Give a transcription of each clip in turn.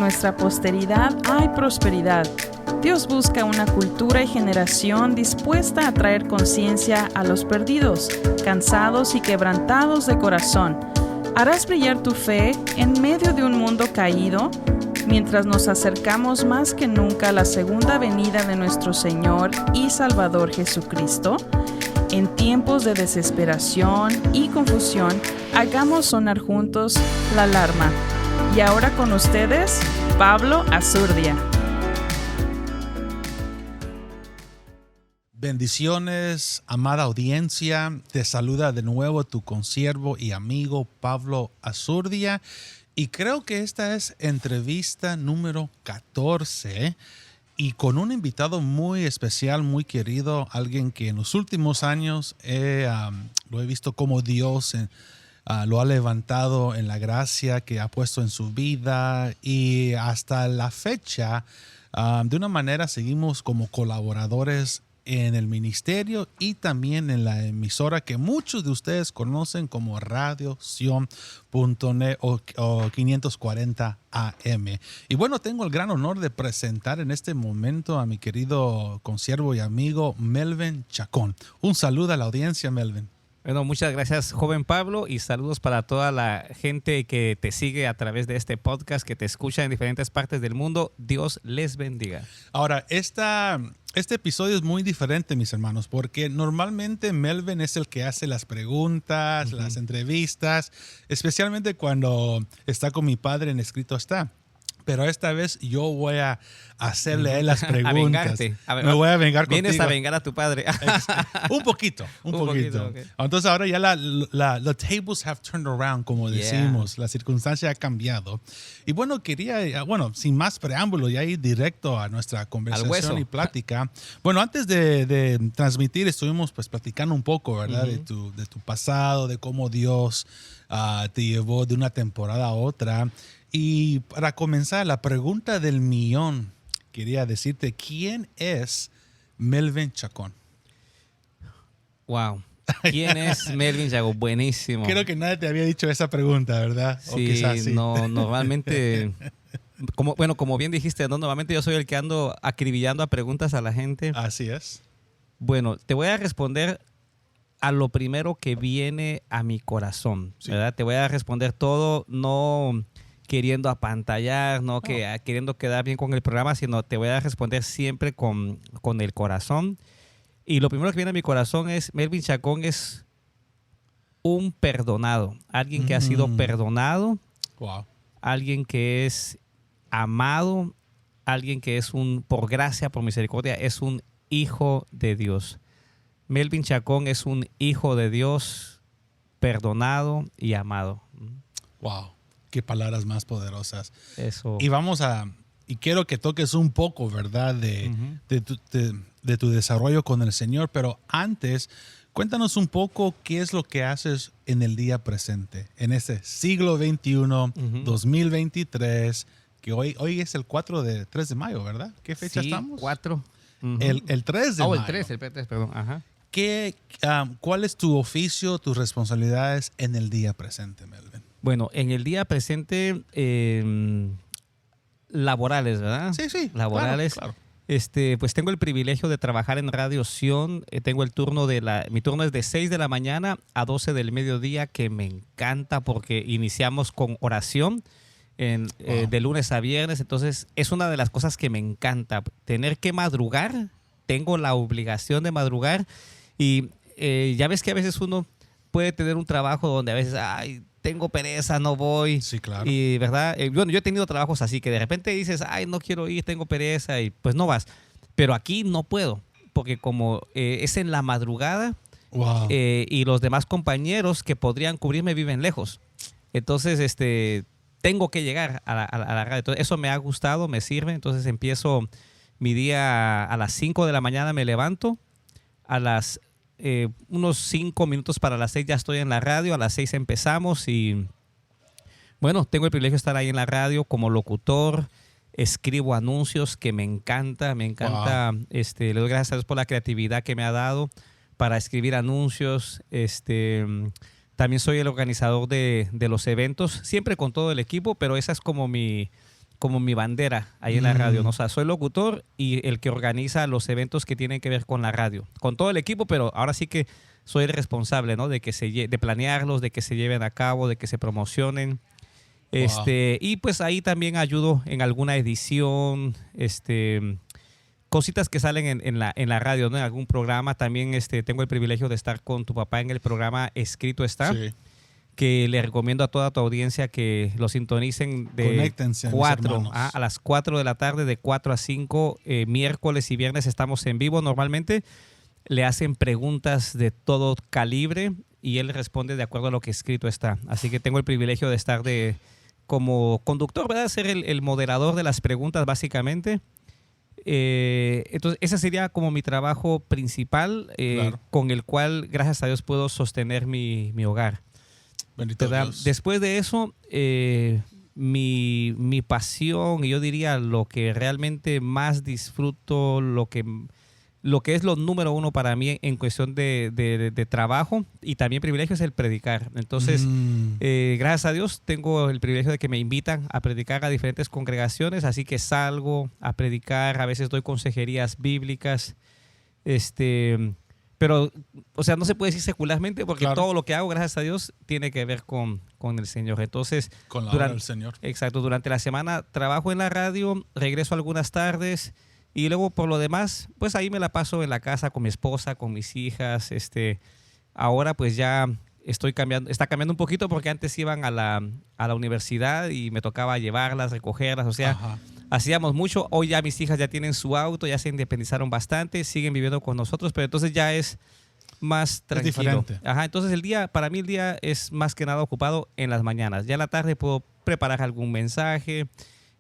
nuestra posteridad hay prosperidad. Dios busca una cultura y generación dispuesta a traer conciencia a los perdidos, cansados y quebrantados de corazón. ¿Harás brillar tu fe en medio de un mundo caído? Mientras nos acercamos más que nunca a la segunda venida de nuestro Señor y Salvador Jesucristo, en tiempos de desesperación y confusión, hagamos sonar juntos la alarma. Y ahora con ustedes, Pablo Azurdia. Bendiciones, amada audiencia. Te saluda de nuevo tu consiervo y amigo Pablo Azurdia. Y creo que esta es entrevista número 14 y con un invitado muy especial, muy querido, alguien que en los últimos años lo he visto como Dios lo ha levantado en la gracia que ha puesto en su vida y hasta la fecha, de una manera, seguimos como colaboradores en el ministerio y también en la emisora que muchos de ustedes conocen como Radio Sion.net o 540 AM. Y bueno, tengo el gran honor de presentar en este momento a mi querido consiervo y amigo Melvin Chacón. Un saludo a la audiencia, Melvin. Bueno, muchas gracias, joven Pablo, y saludos para toda la gente que te sigue a través de este podcast, que te escucha en diferentes partes del mundo. Dios les bendiga. Ahora, este episodio es muy diferente, mis hermanos, porque normalmente Melvin es el que hace las preguntas, las entrevistas, especialmente cuando está con mi padre en Escrito Está. Pero esta vez yo voy a hacerle a él las preguntas. A vengarte. Me voy a vengar contigo. Vienes a vengar a tu padre. Un poquito. Okay. Entonces ahora ya the tables have turned around, como decimos. La circunstancia ha cambiado. Y bueno, sin más preámbulo, ya ir directo a nuestra conversación y plática. Bueno, antes de transmitir, estuvimos pues platicando un poco, ¿verdad? De tu pasado, de cómo Dios te llevó de una temporada a otra. Y para comenzar, la pregunta del millón, quería decirte, ¿quién es Melvin Chacón? Wow. ¿Quién es Melvin Chacón? Buenísimo. Creo que nadie te había dicho esa pregunta, ¿verdad? Sí, o quizás sí. No, normalmente, como bien dijiste, normalmente yo soy el que ando acribillando a preguntas a la gente. Así es. Bueno, te voy a responder a lo primero que viene a mi corazón, ¿verdad? Te voy a responder todo, no queriendo apantallar, no queriendo quedar bien con el programa, sino te voy a responder siempre con el corazón. Y lo primero que viene a mi corazón es, Melvin Chacón es un perdonado, alguien que ha sido perdonado, alguien que es amado, alguien que es por gracia, por misericordia, es un hijo de Dios. Melvin Chacón es un hijo de Dios, perdonado y amado. Wow. Qué palabras más poderosas. Eso. Y quiero que toques un poco, ¿verdad? De tu desarrollo con el Señor, pero antes, cuéntanos un poco qué es lo que haces en el día presente, en este siglo XXI, 2023, que hoy es el 3 de mayo, ¿verdad? ¿Qué fecha estamos? 4. El 3 de mayo. El 3, perdón. Ajá. ¿Cuál es tu oficio, tus responsabilidades en el día presente, Melvin? Bueno, en el día presente, laborales, ¿verdad? Sí. Laborales. Claro. Pues tengo el privilegio de trabajar en Radio Sion. Tengo el turno mi turno es de 6 de la mañana a 12 del mediodía, que me encanta porque iniciamos con oración de lunes a viernes. Entonces, es una de las cosas que me encanta. Tener que madrugar, tengo la obligación de madrugar. Y ya ves que a veces uno puede tener un trabajo donde a veces, tengo pereza, no voy. Sí, claro. Y, ¿verdad? Bueno, yo he tenido trabajos así que de repente dices, no quiero ir, tengo pereza, y pues no vas. Pero aquí no puedo, porque como es en la madrugada, y los demás compañeros que podrían cubrirme viven lejos. Entonces, tengo que llegar a la radio. Entonces, eso me ha gustado, me sirve. Entonces, empiezo mi día a las 5 de la mañana, me levanto. A las unos 5 minutos para las 6 ya estoy en la radio. A las 6 empezamos y bueno, tengo el privilegio de estar ahí en la radio como locutor. Escribo anuncios que me encanta. Le doy gracias a Dios por la creatividad que me ha dado para escribir anuncios. También soy el organizador de los eventos, siempre con todo el equipo, pero esa es como mi como mi bandera ahí en la radio, ¿no? O sea, soy locutor y el que organiza los eventos que tienen que ver con la radio, con todo el equipo, pero ahora sí que soy el responsable, ¿no? De planearlos, de que se lleven a cabo, de que se promocionen. Wow. Y pues ahí también ayudo en alguna edición, cositas que salen en la radio, ¿no? En algún programa. También tengo el privilegio de estar con tu papá en el programa Escrito Está. Sí. Que le recomiendo a toda tu audiencia que lo sintonicen de Conéctense, 4 a las 4 de la tarde, de 4 a 5, miércoles y viernes estamos en vivo. Normalmente le hacen preguntas de todo calibre y él responde de acuerdo a lo que escrito está. Así que tengo el privilegio de estar como conductor, ¿verdad? Ser el moderador de las preguntas básicamente. Entonces ese sería como mi trabajo principal, Claro. con el cual, gracias a Dios, puedo sostener mi hogar. Bendito Dios. Después de eso, mi pasión, y yo diría lo que realmente más disfruto, lo que es lo número uno para mí en cuestión de trabajo y también privilegio, es el predicar. Entonces, gracias a Dios, tengo el privilegio de que me invitan a predicar a diferentes congregaciones, así que salgo a predicar, a veces doy consejerías bíblicas, pero, o sea, no se puede decir secularmente porque Claro. todo lo que hago, gracias a Dios, tiene que ver con el Señor. Entonces, Con la obra del Señor. exacto, durante la semana trabajo en la radio, regreso algunas tardes y luego por lo demás, pues ahí me la paso en la casa con mi esposa, con mis hijas. Ahora pues ya está cambiando un poquito porque antes iban a la universidad y me tocaba llevarlas, recogerlas, o sea, Ajá. hacíamos mucho. Hoy ya mis hijas ya tienen su auto, ya se independizaron bastante, siguen viviendo con nosotros, pero entonces ya es más tranquilo. diferente. Ajá, entonces para mí el día es más que nada ocupado en las mañanas. Ya en la tarde puedo preparar algún mensaje,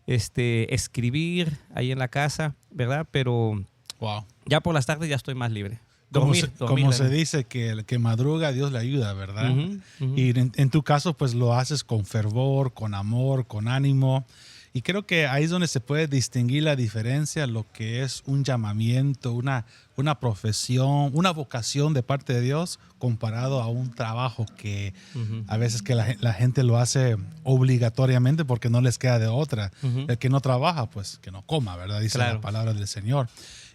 escribir ahí en la casa, ¿verdad? Pero Wow. ya por las tardes ya estoy más libre. Como Dormir, se dice, que el que madruga, Dios le ayuda, ¿verdad? Ujú, ujú. Y en tu caso, pues lo haces con fervor, con amor, con ánimo. Y creo que ahí es donde se puede distinguir la diferencia, lo que es un llamamiento, una profesión, una vocación de parte de Dios comparado a un trabajo que Ujú. a veces que la gente lo hace obligatoriamente porque no les queda de otra. Ujú. El que no trabaja, pues que no coma, ¿verdad? Dice Claro. la palabra del Señor.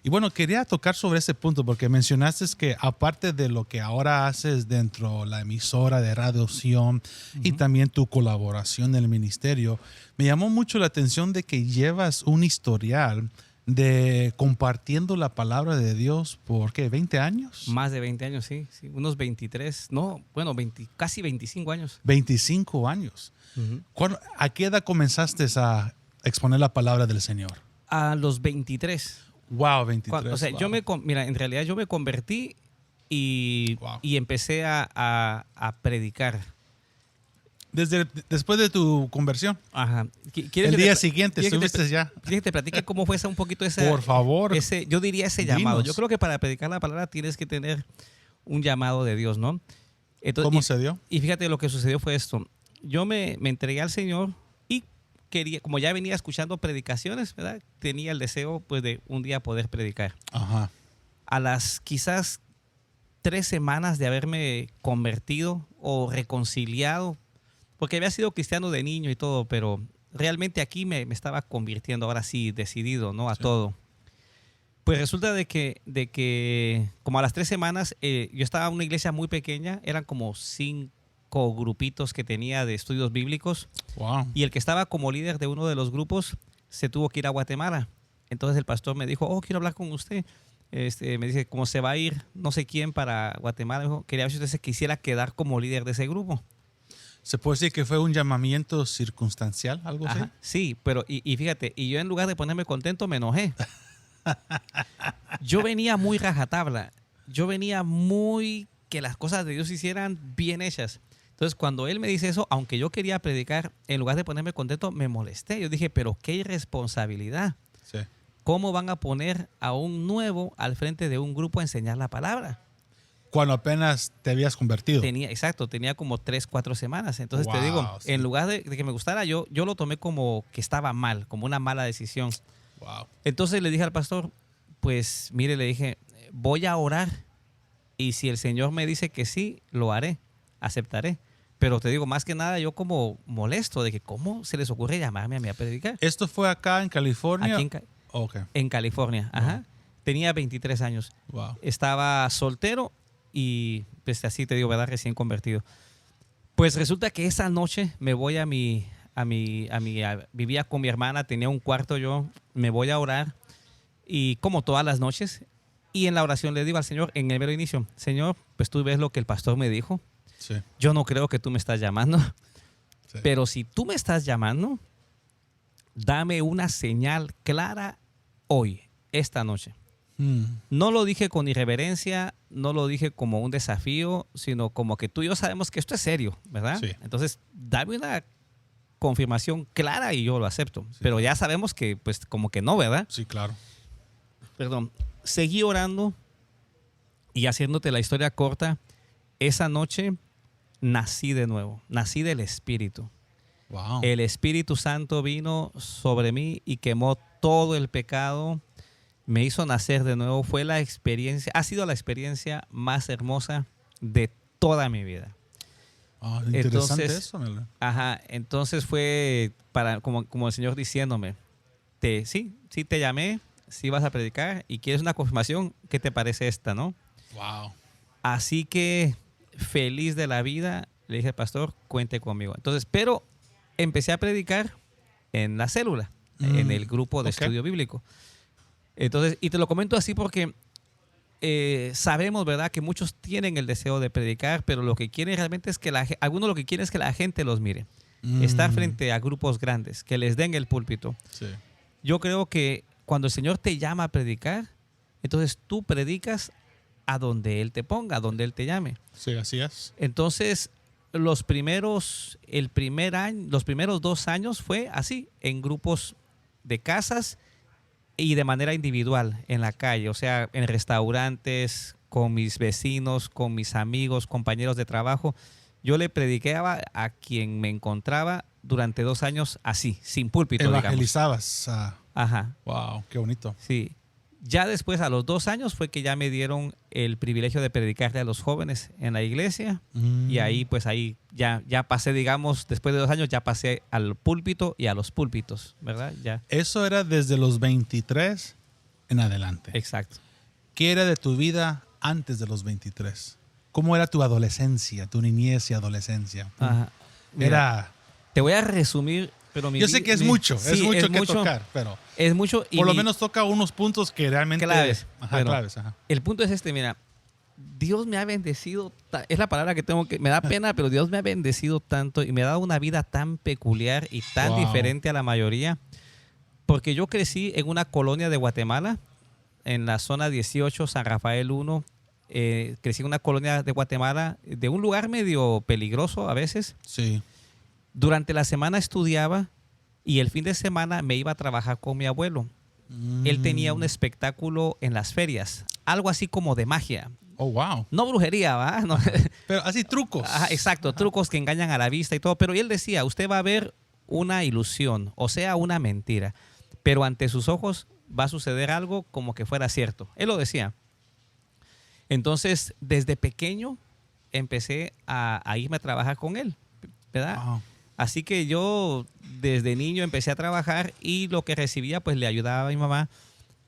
Y bueno, quería tocar sobre ese punto porque mencionaste que aparte de lo que ahora haces dentro de la emisora de Radio Sion y también tu colaboración en el ministerio, me llamó mucho la atención de que llevas un historial de compartiendo la palabra de Dios por, ¿qué? ¿20 años? Más de 20 años, sí. Unos 23, no, bueno, casi 25 años. 25 años. ¿A qué edad comenzaste a exponer la palabra del Señor? A los 23. Wow, 23. O sea, wow. mira, en realidad yo me convertí y Wow. empecé a predicar. Después de tu conversión, Ajá. el día siguiente estuviste ya. ¿Quieres que te platique cómo fue un poquito ese? Por favor. Yo diría ese llamado. Dinos. Yo creo que para predicar la palabra tienes que tener un llamado de Dios, ¿no? Entonces, ¿Cómo se dio? Y fíjate, lo que sucedió fue esto. Yo me entregué al Señor y quería, como ya venía escuchando predicaciones, ¿verdad? Tenía el deseo, pues, de un día poder predicar. Ajá. A las quizás 3 semanas de haberme convertido o reconciliado, porque había sido cristiano de niño y todo, pero realmente aquí me estaba convirtiendo, ahora sí, decidido, ¿no? A todo. Pues resulta de que como a las 3 semanas, yo estaba en una iglesia muy pequeña, eran como 5 grupitos que tenía de estudios bíblicos, Wow. y el que estaba como líder de uno de los grupos se tuvo que ir a Guatemala. Entonces el pastor me dijo, quiero hablar con usted. Me dice, como se va a ir no sé quién para Guatemala, me dijo, quería ver si usted se quisiera quedar como líder de ese grupo. ¿Se puede decir que fue un llamamiento circunstancial, algo así? Ajá, sí, pero y fíjate, y yo en lugar de ponerme contento me enojé. Yo venía muy rajatabla, yo venía muy que las cosas de Dios se hicieran bien hechas. Entonces cuando él me dice eso, aunque yo quería predicar, en lugar de ponerme contento me molesté. Yo dije, pero qué irresponsabilidad. Sí. ¿Cómo van a poner a un nuevo al frente de un grupo a enseñar la palabra? Cuando apenas te habías convertido. Tenía como 3, 4 semanas. Entonces te Wow, digo, sí. en lugar de que me gustara, yo lo tomé como que estaba mal, como una mala decisión. Wow. Entonces le dije al pastor, pues mire, le dije, voy a orar y si el Señor me dice que sí, lo haré, aceptaré. Pero te digo, más que nada, yo como molesto de que cómo se les ocurre llamarme a mí a predicar. ¿Esto fue acá en California? Aquí en California, ajá. Wow. Tenía 23 años. Wow. Estaba soltero y pues así te digo, ¿verdad? Recién convertido. Pues resulta que esa noche me voy vivía con mi hermana, tenía un cuarto yo, me voy a orar y como todas las noches, y en la oración le digo al Señor, en el mero inicio, Señor, pues tú ves lo que el pastor me dijo. Sí. Yo no creo que tú me estás llamando, Sí. pero si tú me estás llamando, dame una señal clara hoy, esta noche. No lo dije con irreverencia, no lo dije como un desafío, sino como que tú y yo sabemos que esto es serio, ¿verdad? Sí. Entonces, dame una confirmación clara y yo lo acepto. Sí. Pero ya sabemos que, pues, como que no, ¿verdad? Sí, claro. Perdón. Seguí orando y haciéndote la historia corta, esa noche nací de nuevo, nací del Espíritu. Wow. El Espíritu Santo vino sobre mí y quemó todo el pecado. Me hizo nacer de nuevo. Ha sido la experiencia más hermosa de toda mi vida. Interesante Entonces, eso, Mel. Ajá, entonces fue como el Señor diciéndome, sí te llamé, sí vas a predicar y quieres una confirmación, ¿qué te parece esta, no? Wow. Así que feliz de la vida, le dije al pastor, cuente conmigo. Entonces, pero empecé a predicar en la célula, en el grupo de estudio bíblico. Entonces, y te lo comento así porque sabemos, ¿verdad?, que muchos tienen el deseo de predicar, pero lo que quieren realmente es que algunos lo que quieren es que la gente los mire. Estar frente a grupos grandes, que les den el púlpito. Sí. Yo creo que cuando el Señor te llama a predicar, entonces tú predicas a donde Él te ponga, a donde Él te llame. Sí, así es. Entonces, los primeros 2 años fue así, en grupos de casas y de manera individual en la calle, o sea, en restaurantes, con mis vecinos, con mis amigos, compañeros de trabajo. Yo le predicaba a quien me encontraba durante 2 años así, sin púlpito, Evangelizabas. Ajá. Wow, qué bonito. Sí. Ya después, a los 2 años, fue que ya me dieron el privilegio de predicarle a los jóvenes en la iglesia. Y ahí, pues ahí ya pasé, digamos, después de 2 años, ya pasé al púlpito y a los púlpitos, ¿verdad? Ya. Eso era desde los 23 en adelante. Exacto. ¿Qué era de tu vida antes de los 23? ¿Cómo era tu adolescencia, tu niñez y adolescencia? Ajá. Mira, te voy a resumir, pero yo sé que es mucho que tocar, pero es mucho y por lo menos toca unos puntos que realmente claves. Ajá, claves. Ajá. El punto es mira, Dios me ha bendecido, es la palabra que me da pena, pero Dios me ha bendecido tanto y me ha dado una vida tan peculiar y tan diferente a la mayoría, porque yo crecí en una colonia de Guatemala, en la zona 18, San Rafael 1. Crecí en una colonia de Guatemala, de un lugar medio peligroso a veces. Sí. Durante la semana estudiaba y el fin de semana me iba a trabajar con mi abuelo. Él tenía un espectáculo en las ferias, algo así como de magia. Oh, wow. No brujería, ¿va? No. Pero así trucos. Ajá, exacto, trucos que engañan a la vista y todo. Pero él decía, usted va a ver una ilusión, o sea, una mentira. Pero ante sus ojos va a suceder algo como que fuera cierto. Él lo decía. Entonces, desde pequeño empecé a irme a trabajar con él, ¿verdad? Wow. Así que yo desde niño empecé a trabajar y lo que recibía pues le ayudaba a mi mamá.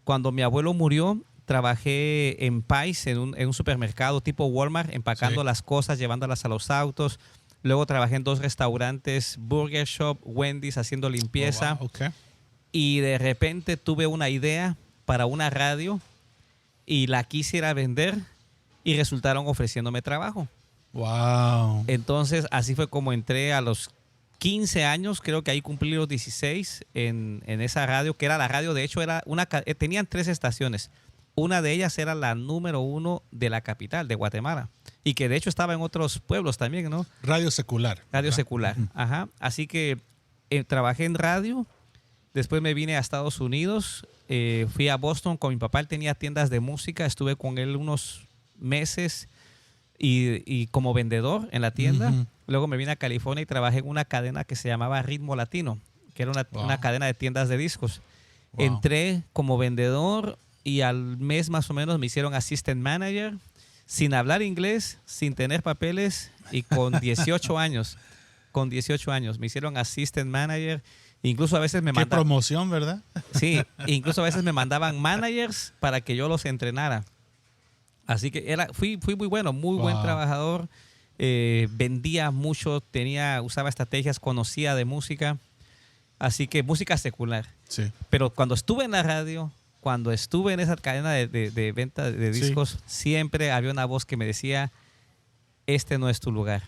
Cuando mi abuelo murió, trabajé en Pais, en un supermercado tipo Walmart, empacando las cosas, llevándolas a los autos. Luego trabajé en 2 restaurantes, Burger Shop, Wendy's, haciendo limpieza. Oh, wow. Okay. Y de repente tuve una idea para una radio y la quisiera vender y resultaron ofreciéndome trabajo. Wow. Entonces, así fue como entré a los 15 años, creo que ahí cumplí los 16 en esa radio, que era la radio, de hecho, tenían 3 estaciones. Una de ellas era la número 1 de la capital, de Guatemala, y que de hecho estaba en otros pueblos también, ¿no? Radio secular. Radio ¿verdad? secular, ajá. Así que trabajé en radio, después me vine a Estados Unidos, fui a Boston con mi papá, él tenía tiendas de música, estuve con él unos meses y como vendedor en la tienda. Luego me vine a California y trabajé en una cadena que se llamaba Ritmo Latino, que era una cadena de tiendas de discos. Entré como vendedor y al mes más o menos me hicieron assistant manager. sin hablar inglés, sin tener papeles y con 18 años. Con 18 años. Me hicieron assistant manager. Incluso a veces me mandaban... Qué promoción, ¿verdad? Sí, incluso a veces me mandaban managers para que yo los entrenara. Así que fui muy bueno, muy buen trabajador. Vendía mucho, usaba estrategias, conocía de música. Así que música secular. Sí. Pero cuando estuve en la radio, cuando estuve en esa cadena de venta de discos, siempre había una voz que me decía, este no es tu lugar.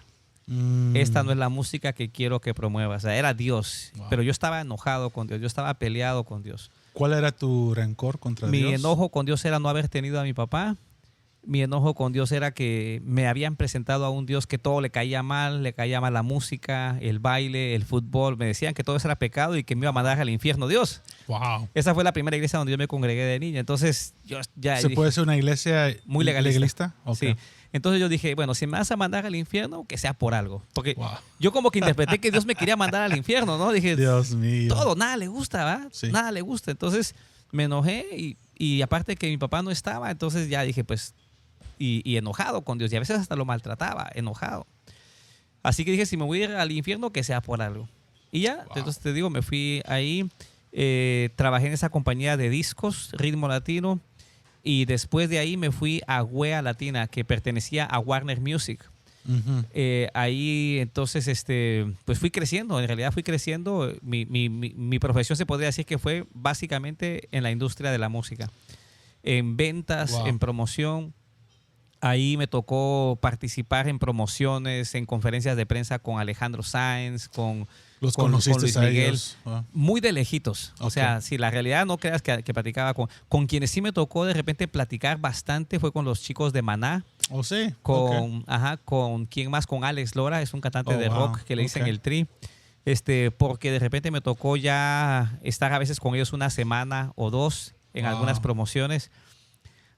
Esta no es la música que quiero que promuevas. O sea, era Dios. Pero yo estaba enojado con Dios. Yo estaba peleado con Dios. ¿Cuál era tu rencor contra Dios? Mi enojo con Dios era no haber tenido a mi papá. Mi enojo con Dios era que me habían presentado a un Dios que todo le caía mal la música, el baile, el fútbol. Me decían que todo eso era pecado y que me iba a mandar al infierno. Dios. Wow. Esa fue la primera iglesia donde yo me congregué de niño. Entonces, yo ya ¿Se puede ser una iglesia muy legalista? Okay. Sí. Entonces yo dije, bueno, si me vas a mandar al infierno, que sea por algo. Porque yo como que interpreté que Dios me quería mandar al infierno, ¿no? Dije, Dios mío. Todo, nada le gusta, ¿verdad? Sí. Nada le gusta. Entonces me enojé y aparte que mi papá no estaba, entonces ya dije, pues, y enojado con Dios. Y a veces hasta lo maltrataba, enojado. Así que dije, si me voy a ir al infierno, que sea por algo. Y ya, entonces te digo, me fui ahí, trabajé en esa compañía de discos, Ritmo Latino. Y después de ahí me fui a Wea Latina, que pertenecía a Warner Music. Ahí entonces pues fui creciendo, en realidad fui creciendo. Mi profesión se podría decir que fue básicamente en la industria de la música. En ventas, en promoción. Ahí me tocó participar en promociones, en conferencias de prensa con Alejandro Sanz, con Luis Miguel, muy de lejitos. O sea, si la realidad no creas que platicaba con quienes sí me tocó de repente platicar bastante fue con los chicos de Maná. ¿Oh, sí? Con quién más, con Alex Lora, es un cantante de rock que le dicen el Tri. Porque de repente me tocó ya estar a veces con ellos una semana o dos en algunas promociones.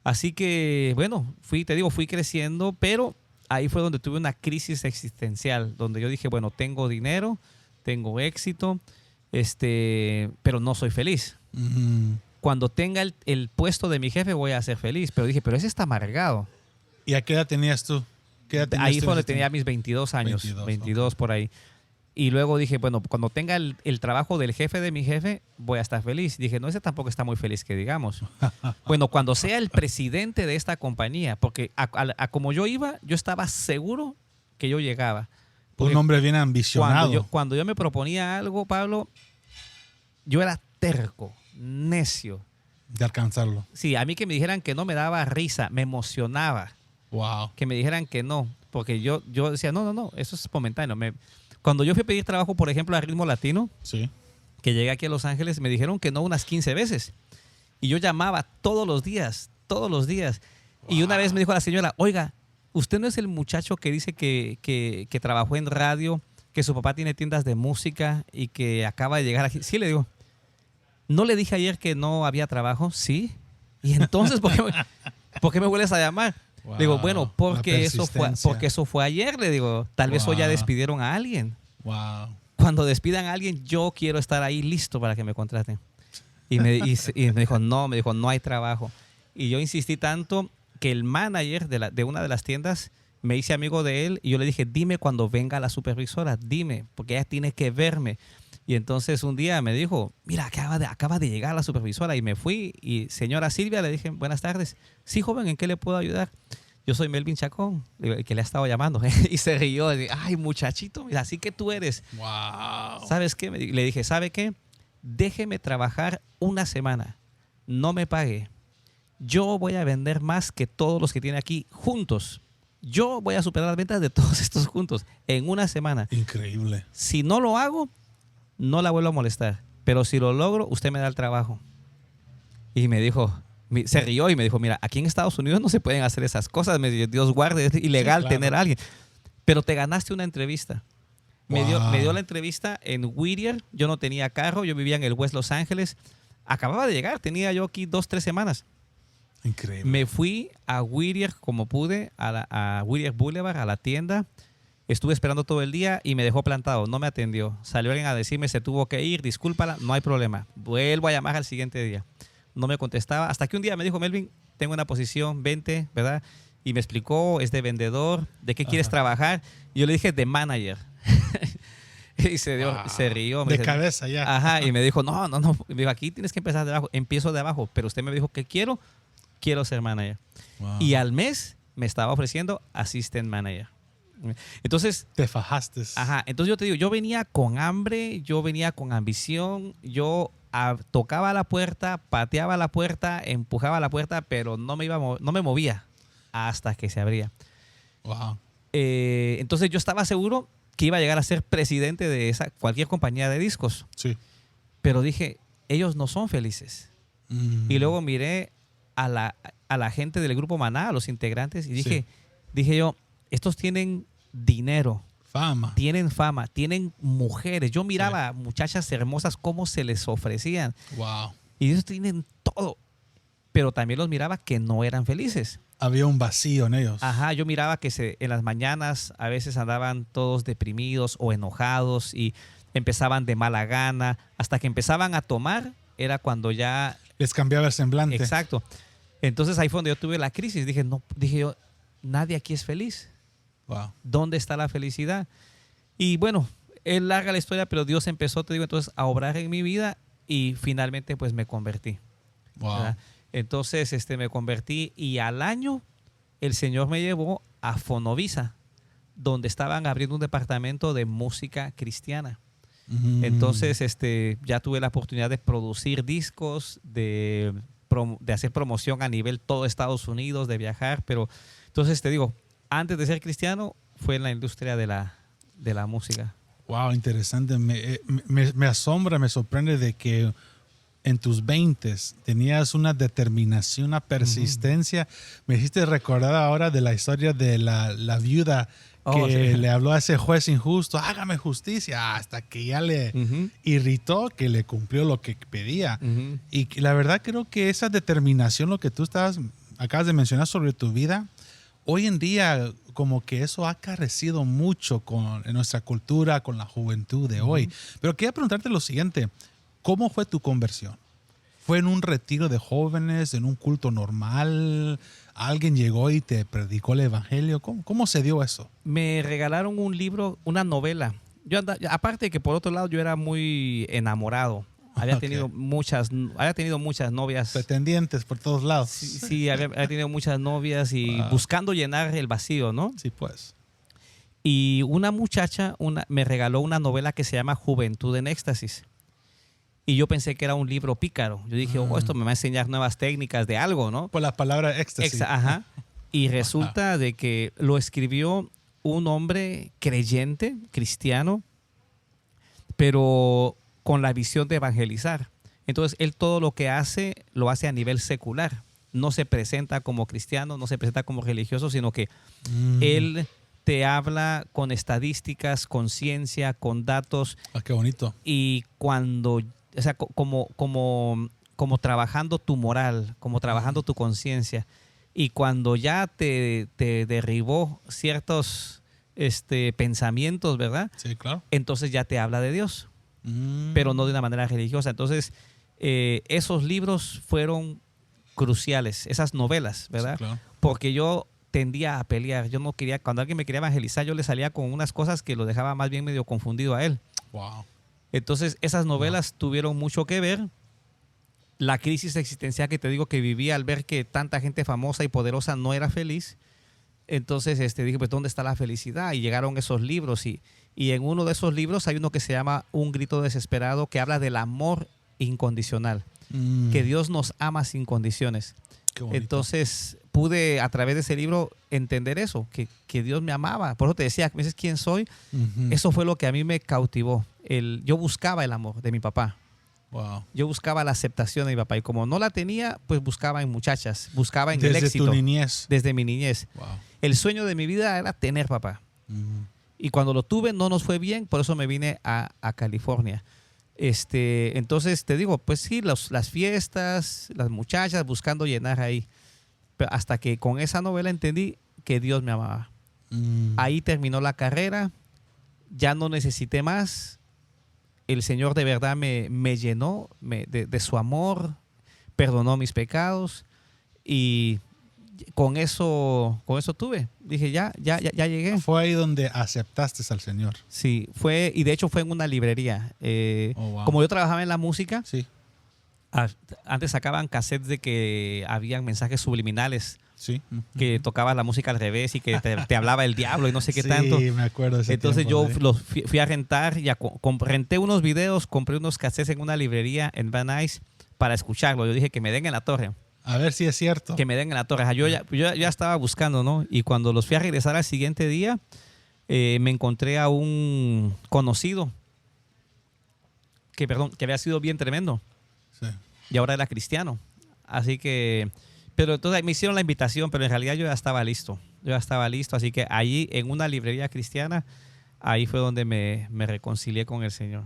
Así que, bueno, fui creciendo, pero ahí fue donde tuve una crisis existencial, donde yo dije, bueno, tengo dinero, tengo éxito, pero no soy feliz. Cuando tenga el puesto de mi jefe voy a ser feliz. Pero dije, pero ese está amargado. ¿Y a qué edad tenías tú? Ahí fue donde tenía mis 22 años, 22 por ahí. Y luego dije, bueno, cuando tenga el trabajo del jefe de mi jefe, voy a estar feliz. Dije, no, ese tampoco está muy feliz, que digamos. Bueno, cuando sea el presidente de esta compañía, porque a como yo iba, yo estaba seguro que yo llegaba. Un hombre bien ambicionado. Cuando yo me proponía algo, Pablo, yo era terco, necio. De alcanzarlo. Sí, a mí que me dijeran que no me daba risa, me emocionaba. Wow. Que me dijeran que no, porque yo decía, no, eso es momentáneo. Cuando yo fui a pedir trabajo, por ejemplo, a Ritmo Latino, que llegué aquí a Los Ángeles, me dijeron que no unas 15 veces. Y yo llamaba todos los días. Y una vez me dijo la señora, oiga, ¿usted no es el muchacho que dice que trabajó en radio, que su papá tiene tiendas de música y que acaba de llegar aquí? Sí, le digo. ¿No le dije ayer que no había trabajo? Sí. Y entonces, ¿por qué me vuelves a llamar? Wow, le digo, bueno, porque eso fue ayer, le digo. Tal vez hoy ya despidieron a alguien. Wow. Cuando despidan a alguien, yo quiero estar ahí listo para que me contraten. Y me dijo, no hay trabajo. Y yo insistí tanto que el manager de una de las tiendas me hice amigo de él y yo le dije, dime cuando venga la supervisora, dime, porque ella tiene que verme. Y entonces un día me dijo, mira, acaba de llegar la supervisora. Y me fui y señora Silvia, le dije, buenas tardes. Sí, joven, ¿en qué le puedo ayudar? Yo soy Melvin Chacón, el que le ha estado llamando. Y se rió. Dije, ay, muchachito, mira, así que tú eres. Wow. ¿Sabes qué? Le dije, ¿sabe qué? Déjeme trabajar una semana. No me pague. Yo voy a vender más que todos los que tiene aquí juntos. Yo voy a superar las ventas de todos estos juntos en una semana. Increíble. Si no lo hago, no la vuelvo a molestar. Pero si lo logro, usted me da el trabajo. Y me dijo, se rió y me dijo, mira, aquí en Estados Unidos no se pueden hacer esas cosas. Me dijo, Dios guarde, es ilegal tener a alguien. Pero te ganaste una entrevista. Me dio la entrevista en Whittier. Yo no tenía carro, yo vivía en el West Los Ángeles. Acababa de llegar, tenía yo aquí 2-3 semanas. Increíble. Me fui a Whittier como pude, a Whittier Boulevard, a la tienda. Estuve esperando todo el día y me dejó plantado. No me atendió. Salió alguien a decirme, se tuvo que ir, discúlpala, no hay problema. Vuelvo a llamar al siguiente día. No me contestaba. Hasta que un día me dijo, Melvin, tengo una posición, vente, ¿verdad? Y me explicó, es de vendedor, ¿de qué quieres trabajar? Y yo le dije, de manager. Y se rió. De cabeza ya. Ajá, y me dijo, no. Me dijo, aquí tienes que empezar de abajo. Empiezo de abajo, pero usted me dijo que quiero ser manager. Wow. Y al mes me estaba ofreciendo assistant manager. Entonces... Te fajaste. Ajá, entonces yo te digo, yo venía con hambre, yo venía con ambición, yo tocaba la puerta, pateaba la puerta, empujaba la puerta, pero no me movía hasta que se abría. Wow. Entonces yo estaba seguro que iba a llegar a ser presidente de cualquier compañía de discos. Sí. Pero dije, ellos no son felices. Y luego miré a la gente del grupo Maná, a los integrantes, y dije yo, estos tienen dinero. Tienen fama, tienen mujeres. Yo miraba muchachas hermosas cómo se les ofrecían. Wow. Y ellos tienen todo. Pero también los miraba que no eran felices. Había un vacío en ellos. Ajá, yo miraba que en las mañanas a veces andaban todos deprimidos o enojados y empezaban de mala gana. Hasta que empezaban a tomar, era cuando ya... Les cambiaba el semblante. Exacto. Entonces ahí fue donde yo tuve la crisis. Dije yo, nadie aquí es feliz. Wow. ¿Dónde está la felicidad? Y bueno, es larga la historia, pero Dios empezó, te digo, entonces a obrar en mi vida y finalmente pues me convertí. Wow. ¿Verdad? Entonces me convertí y al año el Señor me llevó a Fonovisa, donde estaban abriendo un departamento de música cristiana. Entonces ya tuve la oportunidad de producir discos, de hacer promoción a nivel todo Estados Unidos, de viajar, pero entonces te digo, antes de ser cristiano fue en la industria de la música. Wow, interesante. Me asombra, me sorprende de que en tus 20s tenías una determinación, una persistencia. Me hiciste recordar ahora de la historia de la viuda que le habló a ese juez injusto, hágame justicia, hasta que ya le irritó, que le cumplió lo que pedía. Y la verdad creo que esa determinación, lo que tú acabas de mencionar sobre tu vida, hoy en día como que eso ha carecido mucho en nuestra cultura, con la juventud de hoy. Pero quería preguntarte lo siguiente, ¿cómo fue tu conversión? ¿Fue en un retiro de jóvenes, en un culto normal? ¿Alguien llegó y te predicó el evangelio? ¿Cómo se dio eso? Me regalaron un libro, una novela. Aparte de que por otro lado yo era muy enamorado. Había tenido muchas novias. Pretendientes por todos lados. Sí, había tenido muchas novias y buscando llenar el vacío, ¿no? Sí, pues. Y una muchacha me regaló una novela que se llama Juventud en Éxtasis. Y yo pensé que era un libro pícaro. Yo dije, esto me va a enseñar nuevas técnicas de algo, ¿no? Por la palabra éxtasis. Ajá. Y resulta de que lo escribió un hombre creyente, cristiano, pero con la visión de evangelizar. Entonces, él todo lo que hace, lo hace a nivel secular. No se presenta como cristiano, no se presenta como religioso, sino que él te habla con estadísticas, con ciencia, con datos. Qué bonito. Y cuando, o sea, como trabajando tu moral, como trabajando tu conciencia. Y cuando ya te derribó ciertos pensamientos, ¿verdad? Sí, claro. Entonces ya te habla de Dios, pero no de una manera religiosa. Entonces, esos libros fueron cruciales, esas novelas, ¿verdad? Sí, claro. Porque yo tendía a pelear. Yo no quería, cuando alguien me quería evangelizar, yo le salía con unas cosas que lo dejaba más bien medio confundido a él. Wow. Entonces, esas novelas tuvieron mucho que ver. La crisis existencial que te digo que vivía al ver que tanta gente famosa y poderosa no era feliz. Entonces dije, pues, ¿dónde está la felicidad? Y llegaron esos libros. Y en uno de esos libros hay uno que se llama Un grito desesperado, que habla del amor incondicional. Que Dios nos ama sin condiciones. Qué bonito. Entonces pude a través de ese libro entender eso, que Dios me amaba. Por eso te decía, ¿me dices quién soy? Eso fue lo que a mí me cautivó. Yo buscaba el amor de mi papá. Wow. Yo buscaba la aceptación de mi papá y como no la tenía, pues buscaba en muchachas, buscaba en el éxito. Desde tu niñez. Desde mi niñez. Wow. El sueño de mi vida era tener papá. Y cuando lo tuve no nos fue bien, por eso me vine a California. Entonces te digo, pues sí, las fiestas, las muchachas buscando llenar ahí. Pero hasta que con esa novela entendí que Dios me amaba. Ahí terminó la carrera, ya no necesité más. El Señor de verdad me llenó de su amor, perdonó mis pecados y con eso tuve. Dije, ya llegué. Fue ahí donde aceptaste al Señor. Sí, y de hecho fue en una librería. Wow. Como yo trabajaba en la música, Sí. Antes sacaban cassettes de que habían mensajes subliminales, Sí. que tocaba la música al revés y que te hablaba el diablo y no sé qué tanto. Sí, me acuerdo de ese Entonces tiempo, yo sí. los fui a rentar, renté unos videos, compré unos cassettes en una librería en Van Nuys para escucharlo. Yo dije que me den en la torre. A ver si es cierto. Que me den en la torre. Yo ya estaba buscando, ¿no? Y cuando los fui a regresar al siguiente día, me encontré a un conocido que había sido bien tremendo. Sí. Y ahora era cristiano. Así que, pero entonces me hicieron la invitación, pero en realidad yo ya estaba listo. Así que allí, en una librería cristiana, ahí fue donde me reconcilié con el Señor.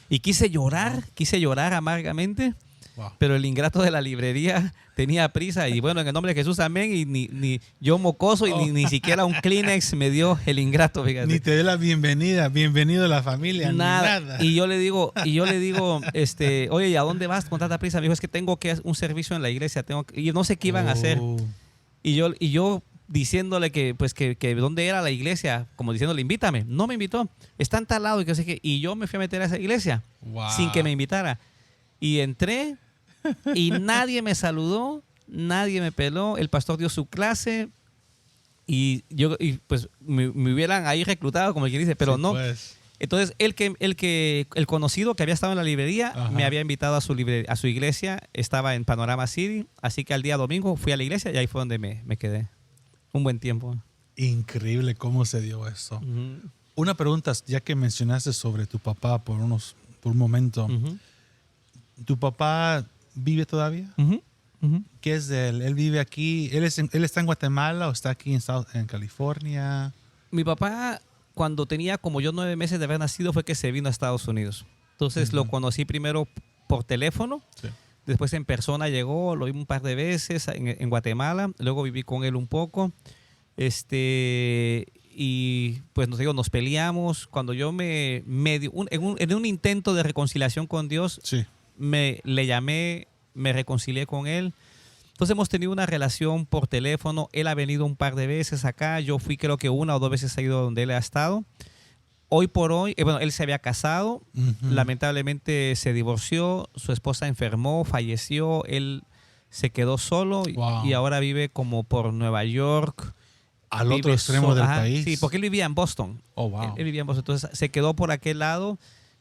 Y quise llorar amargamente. Wow. Pero el ingrato de la librería tenía prisa y bueno, en el nombre de Jesús, amén. Y ni yo mocoso y ni siquiera un Kleenex me dio el ingrato, fíjate. Ni te dio la bienvenida, bienvenido a la familia, nada. Y yo le digo, oye, ¿y a dónde vas con tanta prisa? Me dijo, es que tengo que hacer un servicio en la iglesia, y no sé qué iban a hacer. Y yo diciéndole que dónde era la iglesia, como diciéndole, invítame. No me invitó, está en tal lado y yo me fui a meter a esa iglesia sin que me invitara. Y entré y nadie me saludó, nadie me peló. El pastor dio su clase y pues me hubieran ahí reclutado, como quien dice, pero sí, no. Pues. Entonces el conocido que había estado en la librería, ajá, me había invitado a su iglesia, estaba en Panorama City, así que al día domingo fui a la iglesia y ahí fue donde me quedé un buen tiempo. Increíble cómo se dio eso. Una pregunta, ya que mencionaste sobre tu papá por un momento. ¿Tu papá vive todavía? ¿Qué es de él? ¿Él vive aquí? ¿Él está en Guatemala o está aquí en California? Mi papá, cuando tenía como yo 9 meses de haber nacido, fue que se vino a Estados Unidos. Entonces lo conocí primero por teléfono. Sí. Después en persona llegó, lo vi un par de veces en Guatemala. Luego viví con él un poco. Y pues nos peleamos. Cuando yo en un intento de reconciliación con Dios, sí, le llamé, me reconcilié con él. Entonces hemos tenido una relación por teléfono. Él ha venido un par de veces acá. Yo fui creo que 1 o 2 veces he ido donde él ha estado. Hoy por hoy, él se había casado. Lamentablemente se divorció. Su esposa enfermó, falleció. Él se quedó solo. Wow. Y ahora vive como por Nueva York. Al otro extremo del país. Sí, porque él vivía en Boston. Oh, wow. Él vivía en Boston. Entonces se quedó por aquel lado.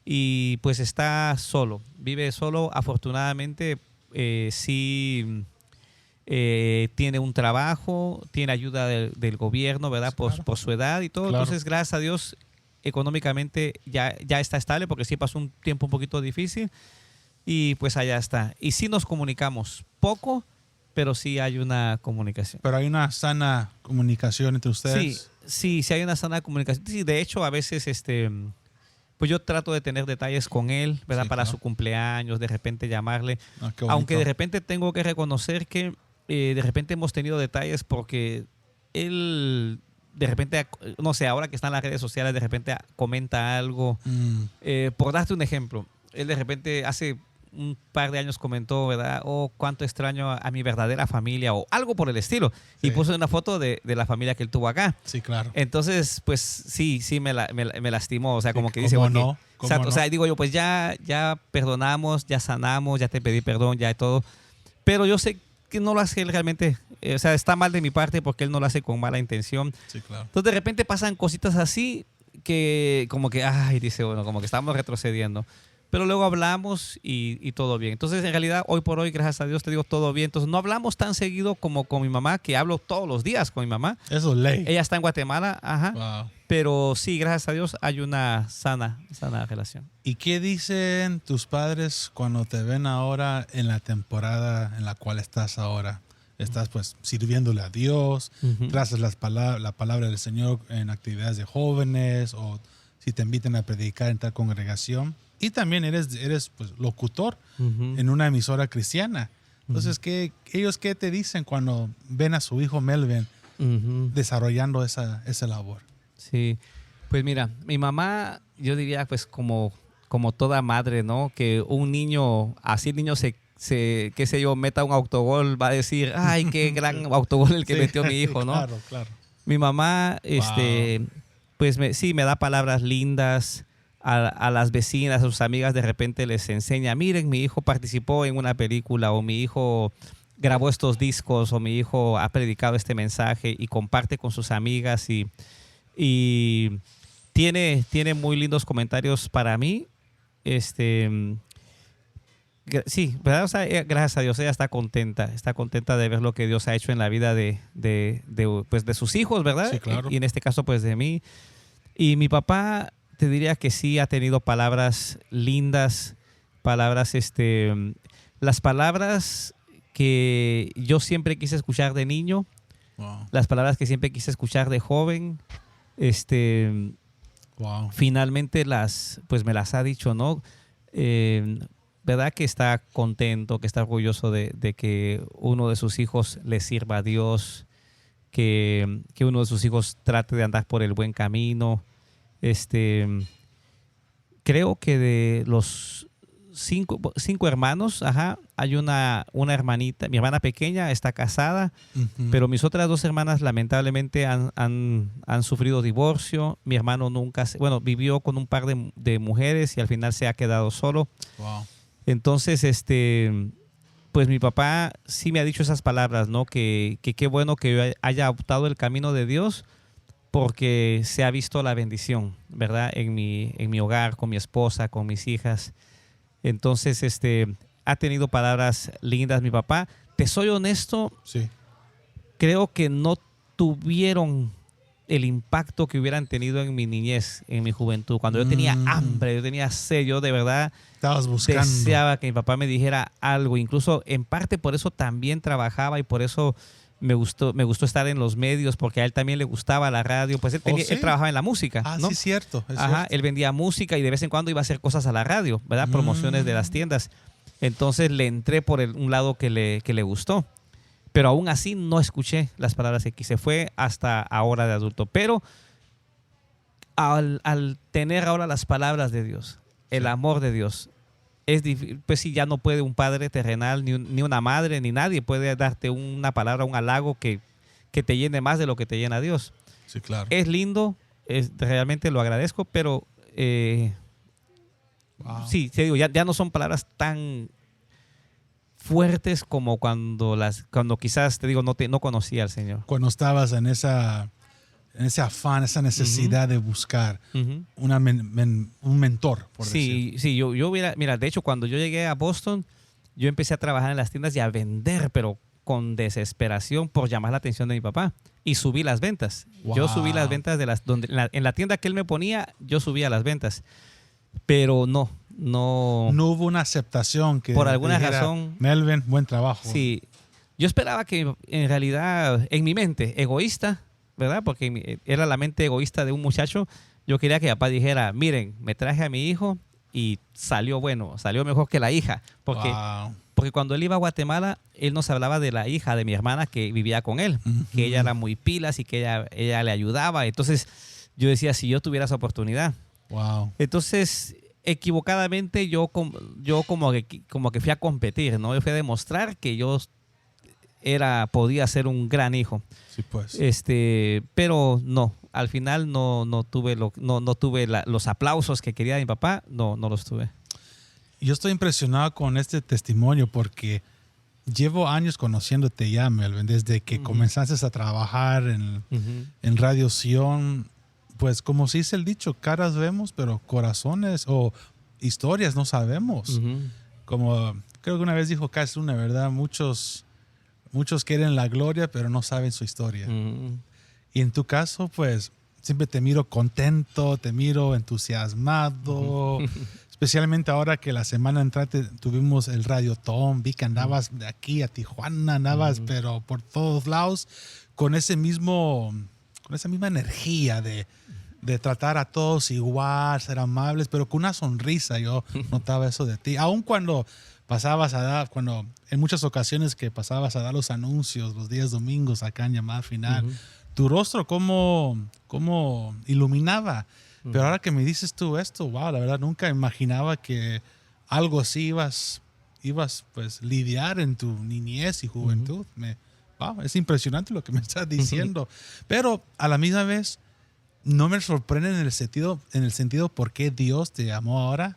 Y pues está solo, vive solo. Afortunadamente sí tiene un trabajo, tiene ayuda del gobierno, ¿verdad? Claro. Por su edad y todo. Claro. Entonces, gracias a Dios, económicamente ya está estable, porque sí pasó un tiempo un poquito difícil y pues allá está. Y sí nos comunicamos poco, pero sí hay una comunicación. Pero hay una sana comunicación entre ustedes. Sí hay una sana comunicación. Sí, de hecho, a veces pues yo trato de tener detalles con él, ¿verdad? Sí, para claro, su cumpleaños, de repente llamarle. Aunque de repente tengo que reconocer que de repente hemos tenido detalles porque él, de repente, no sé, ahora que está en las redes sociales, de repente comenta algo. Por darte un ejemplo, él de repente hace un par de años comentó, ¿verdad? Oh, cuánto extraño a mi verdadera familia o algo por el estilo. Sí. Y puso una foto de la familia que él tuvo acá. Sí, claro. Entonces, pues sí me lastimó. O sea, como que dice, ¿cómo no? O sea, digo yo, pues ya perdonamos, ya sanamos, ya te pedí perdón, ya todo. Pero yo sé que no lo hace él realmente. O sea, está mal de mi parte porque él no lo hace con mala intención. Sí, claro. Entonces, de repente pasan cositas así que como que, dice uno, como que estamos retrocediendo. Pero luego hablamos y todo bien. Entonces, en realidad, hoy por hoy, gracias a Dios, te digo todo bien. Entonces, no hablamos tan seguido como con mi mamá, que hablo todos los días con mi mamá. Eso es ley. Ella está en Guatemala, ajá. Wow. Pero sí, gracias a Dios, hay una sana relación. ¿Y qué dicen tus padres cuando te ven ahora en la temporada en la cual estás ahora? Estás pues sirviéndole a Dios, traes la palabra del Señor en actividades de jóvenes o si te invitan a predicar en tal congregación. Y también eres pues, locutor en una emisora cristiana. Entonces, ¿ellos qué te dicen cuando ven a su hijo Melvin desarrollando esa labor? Sí, pues mira, mi mamá, yo diría pues como toda madre, ¿no? Que un niño, así el niño se qué sé yo, meta un autogol, va a decir, ay, qué gran autogol el que metió mi hijo, ¿no? Claro, claro. Mi mamá, pues sí, me da palabras lindas. A las vecinas, a sus amigas, de repente les enseña, miren, mi hijo participó en una película, o mi hijo grabó estos discos, o mi hijo ha predicado este mensaje, y comparte con sus amigas, y tiene muy lindos comentarios para mí. Sí, ¿verdad? O sea, gracias a Dios, ella está contenta de ver lo que Dios ha hecho en la vida pues, de sus hijos, ¿verdad? Sí, claro. Y en este caso, pues, de mí. Y mi papá, te diría que sí ha tenido palabras lindas, palabras, las palabras que yo siempre quise escuchar de niño, Wow. las palabras que siempre quise escuchar de joven, Wow. finalmente pues me las ha dicho, ¿no? ¿Verdad que está contento, que está orgulloso de que uno de sus hijos le sirva a Dios, que uno de sus hijos trate de andar por el buen camino? Creo que de los cinco hermanos, hay una hermanita, mi hermana pequeña está casada, pero mis otras dos hermanas lamentablemente han sufrido divorcio. Mi hermano vivió con un par de mujeres y al final se ha quedado solo. Wow. Entonces, pues mi papá sí me ha dicho esas palabras, ¿no? Que qué bueno que yo haya optado el camino de Dios, porque se ha visto la bendición, ¿verdad? En mi hogar, con mi esposa, con mis hijas. Entonces, ha tenido palabras lindas mi papá. Te soy honesto, Sí. creo que no tuvieron el impacto que hubieran tenido en mi niñez, en mi juventud. Cuando yo tenía hambre, yo tenía sed, yo de verdad Estabas buscando. deseaba que mi papá me dijera algo. Incluso en parte por eso también trabajaba, y por eso me gustó estar en los medios, porque a él también le gustaba la radio. Pues él trabajaba en la música, ¿no? Sí, cierto. Él vendía música y de vez en cuando iba a hacer cosas a la radio, ¿verdad? Promociones de las tiendas. Entonces le entré por un lado que le gustó. Pero aún así no escuché las palabras que quise. Fue hasta ahora de adulto. Pero al tener ahora las palabras de Dios, el amor de Dios, es difícil. Pues sí, ya no puede un padre terrenal, ni una madre, ni nadie puede darte una palabra, un halago que te llene más de lo que te llena Dios. Sí, claro. Es lindo, realmente lo agradezco, pero Wow. sí, te digo, ya no son palabras tan fuertes como cuando quizás, te digo, no conocía al Señor. Cuando estabas en ese afán, esa necesidad de buscar un mentor, por decir. Sí, yo mira, de hecho, cuando yo llegué a Boston, yo empecé a trabajar en las tiendas y a vender, pero con desesperación por llamar la atención de mi papá. Y subí las ventas. Wow. Yo subí las ventas en la tienda que él me ponía, yo subía las ventas. Pero no hubo una aceptación que por alguna dijera, razón. Melvin, buen trabajo. Sí, yo esperaba que en realidad, en mi mente egoísta, ¿verdad? Porque era la mente egoísta de un muchacho. Yo quería que papá dijera, miren, me traje a mi hijo y salió mejor que la hija. Porque cuando él iba a Guatemala, él nos hablaba de la hija de mi hermana que vivía con él, que ella era muy pilas y que ella le ayudaba. Entonces yo decía, si yo tuviera esa oportunidad. Wow. Entonces, equivocadamente yo como que fui a competir, ¿no? Yo fui a demostrar que yo podía ser un gran hijo. Sí, pues. Pero no, al final no tuve los aplausos que quería mi papá, no los tuve. Yo estoy impresionado con este testimonio porque llevo años conociéndote ya, Melvin, desde que comenzaste a trabajar en Radio Sion. Pues como se dice el dicho, caras vemos, pero corazones o historias no sabemos. Como creo que una vez dijo Cass Luna, ¿verdad? Muchos quieren la gloria, pero no saben su historia. Y en tu caso, pues siempre te miro contento, te miro entusiasmado. Especialmente ahora que la semana entrante tuvimos el Radio Tom, vi que andabas de aquí a Tijuana, andabas pero por todos lados con esa misma energía de tratar a todos igual, ser amables, pero con una sonrisa. Yo notaba eso de ti. Aun cuando en muchas ocasiones que pasabas a dar los anuncios los días domingos acá en Llamada Final, tu rostro como iluminaba. Pero ahora que me dices tú esto, wow, la verdad nunca imaginaba que algo así ibas ibas pues lidiar en tu niñez y juventud. Wow, es impresionante lo que me estás diciendo. Pero a la misma vez no me sorprende en el sentido por qué Dios te llamó ahora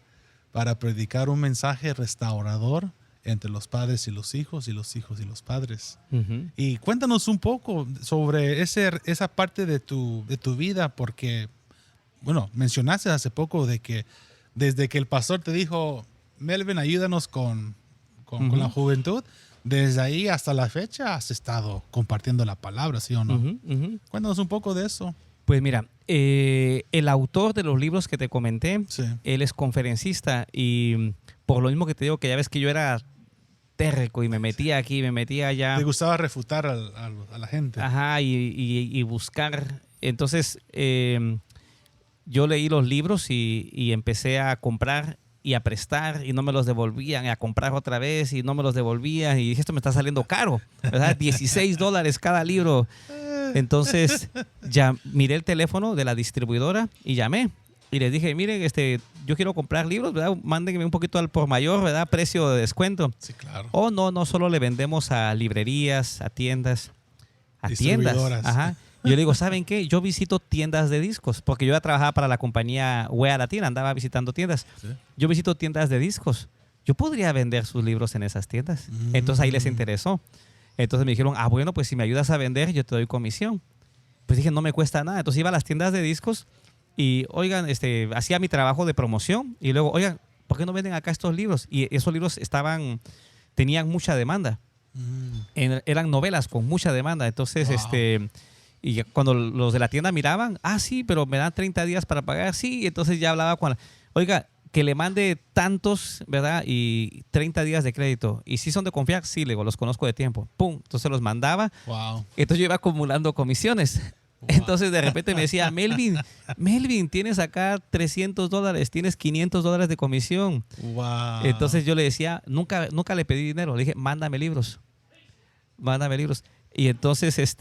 para predicar un mensaje restaurador entre los padres y los hijos y los hijos y los padres. Y cuéntanos un poco sobre esa parte de tu vida, porque, bueno, mencionaste hace poco de que desde que el pastor te dijo, Melvin, ayúdanos con la juventud, desde ahí hasta la fecha has estado compartiendo la palabra, ¿sí o no? Cuéntanos un poco de eso. Pues mira, el autor de los libros que te comenté, Sí. él es conferencista y por lo mismo que te digo que ya ves que yo era terco y me metía aquí, me metía allá. ¿Te gustaba refutar a la gente? Ajá, y buscar. Entonces, yo leí los libros y empecé a comprar y a prestar y no me los devolvían, y a comprar otra vez y no me los devolvían. Y dije, esto me está saliendo caro, ¿verdad? $16 cada libro. Entonces, ya miré el teléfono de la distribuidora y llamé. Y les dije, miren, yo quiero comprar libros, ¿verdad? Mándenme un poquito al por mayor, ¿verdad? Precio de descuento. Sí, claro. O no solo le vendemos a librerías, a tiendas. A tiendas. Ajá. Yo le digo, ¿saben qué? Yo visito tiendas de discos, porque yo ya trabajaba para la compañía Wea Latina, andaba visitando tiendas. ¿Sí? Yo visito tiendas de discos. Yo podría vender sus libros en esas tiendas. Entonces ahí les interesó. Entonces me dijeron, bueno, pues si me ayudas a vender, yo te doy comisión. Pues dije, no me cuesta nada. Entonces iba a las tiendas de discos y, oigan, hacía mi trabajo de promoción y luego, oigan, ¿por qué no venden acá estos libros? Y esos libros tenían mucha demanda. Eran novelas con mucha demanda. Entonces, wow. Y cuando los de la tienda miraban, sí, pero me dan 30 días para pagar, sí. Entonces ya hablaba con oiga, que le mande tantos, ¿verdad? Y 30 días de crédito. Y si son de confiar, sí, le digo, los conozco de tiempo. Pum, entonces los mandaba. Wow. Entonces yo iba acumulando comisiones. Wow. Entonces de repente me decía, Melvin, tienes acá $300, tienes $500 de comisión. Wow. Entonces yo le decía, nunca le pedí dinero. Le dije, mándame libros. Y entonces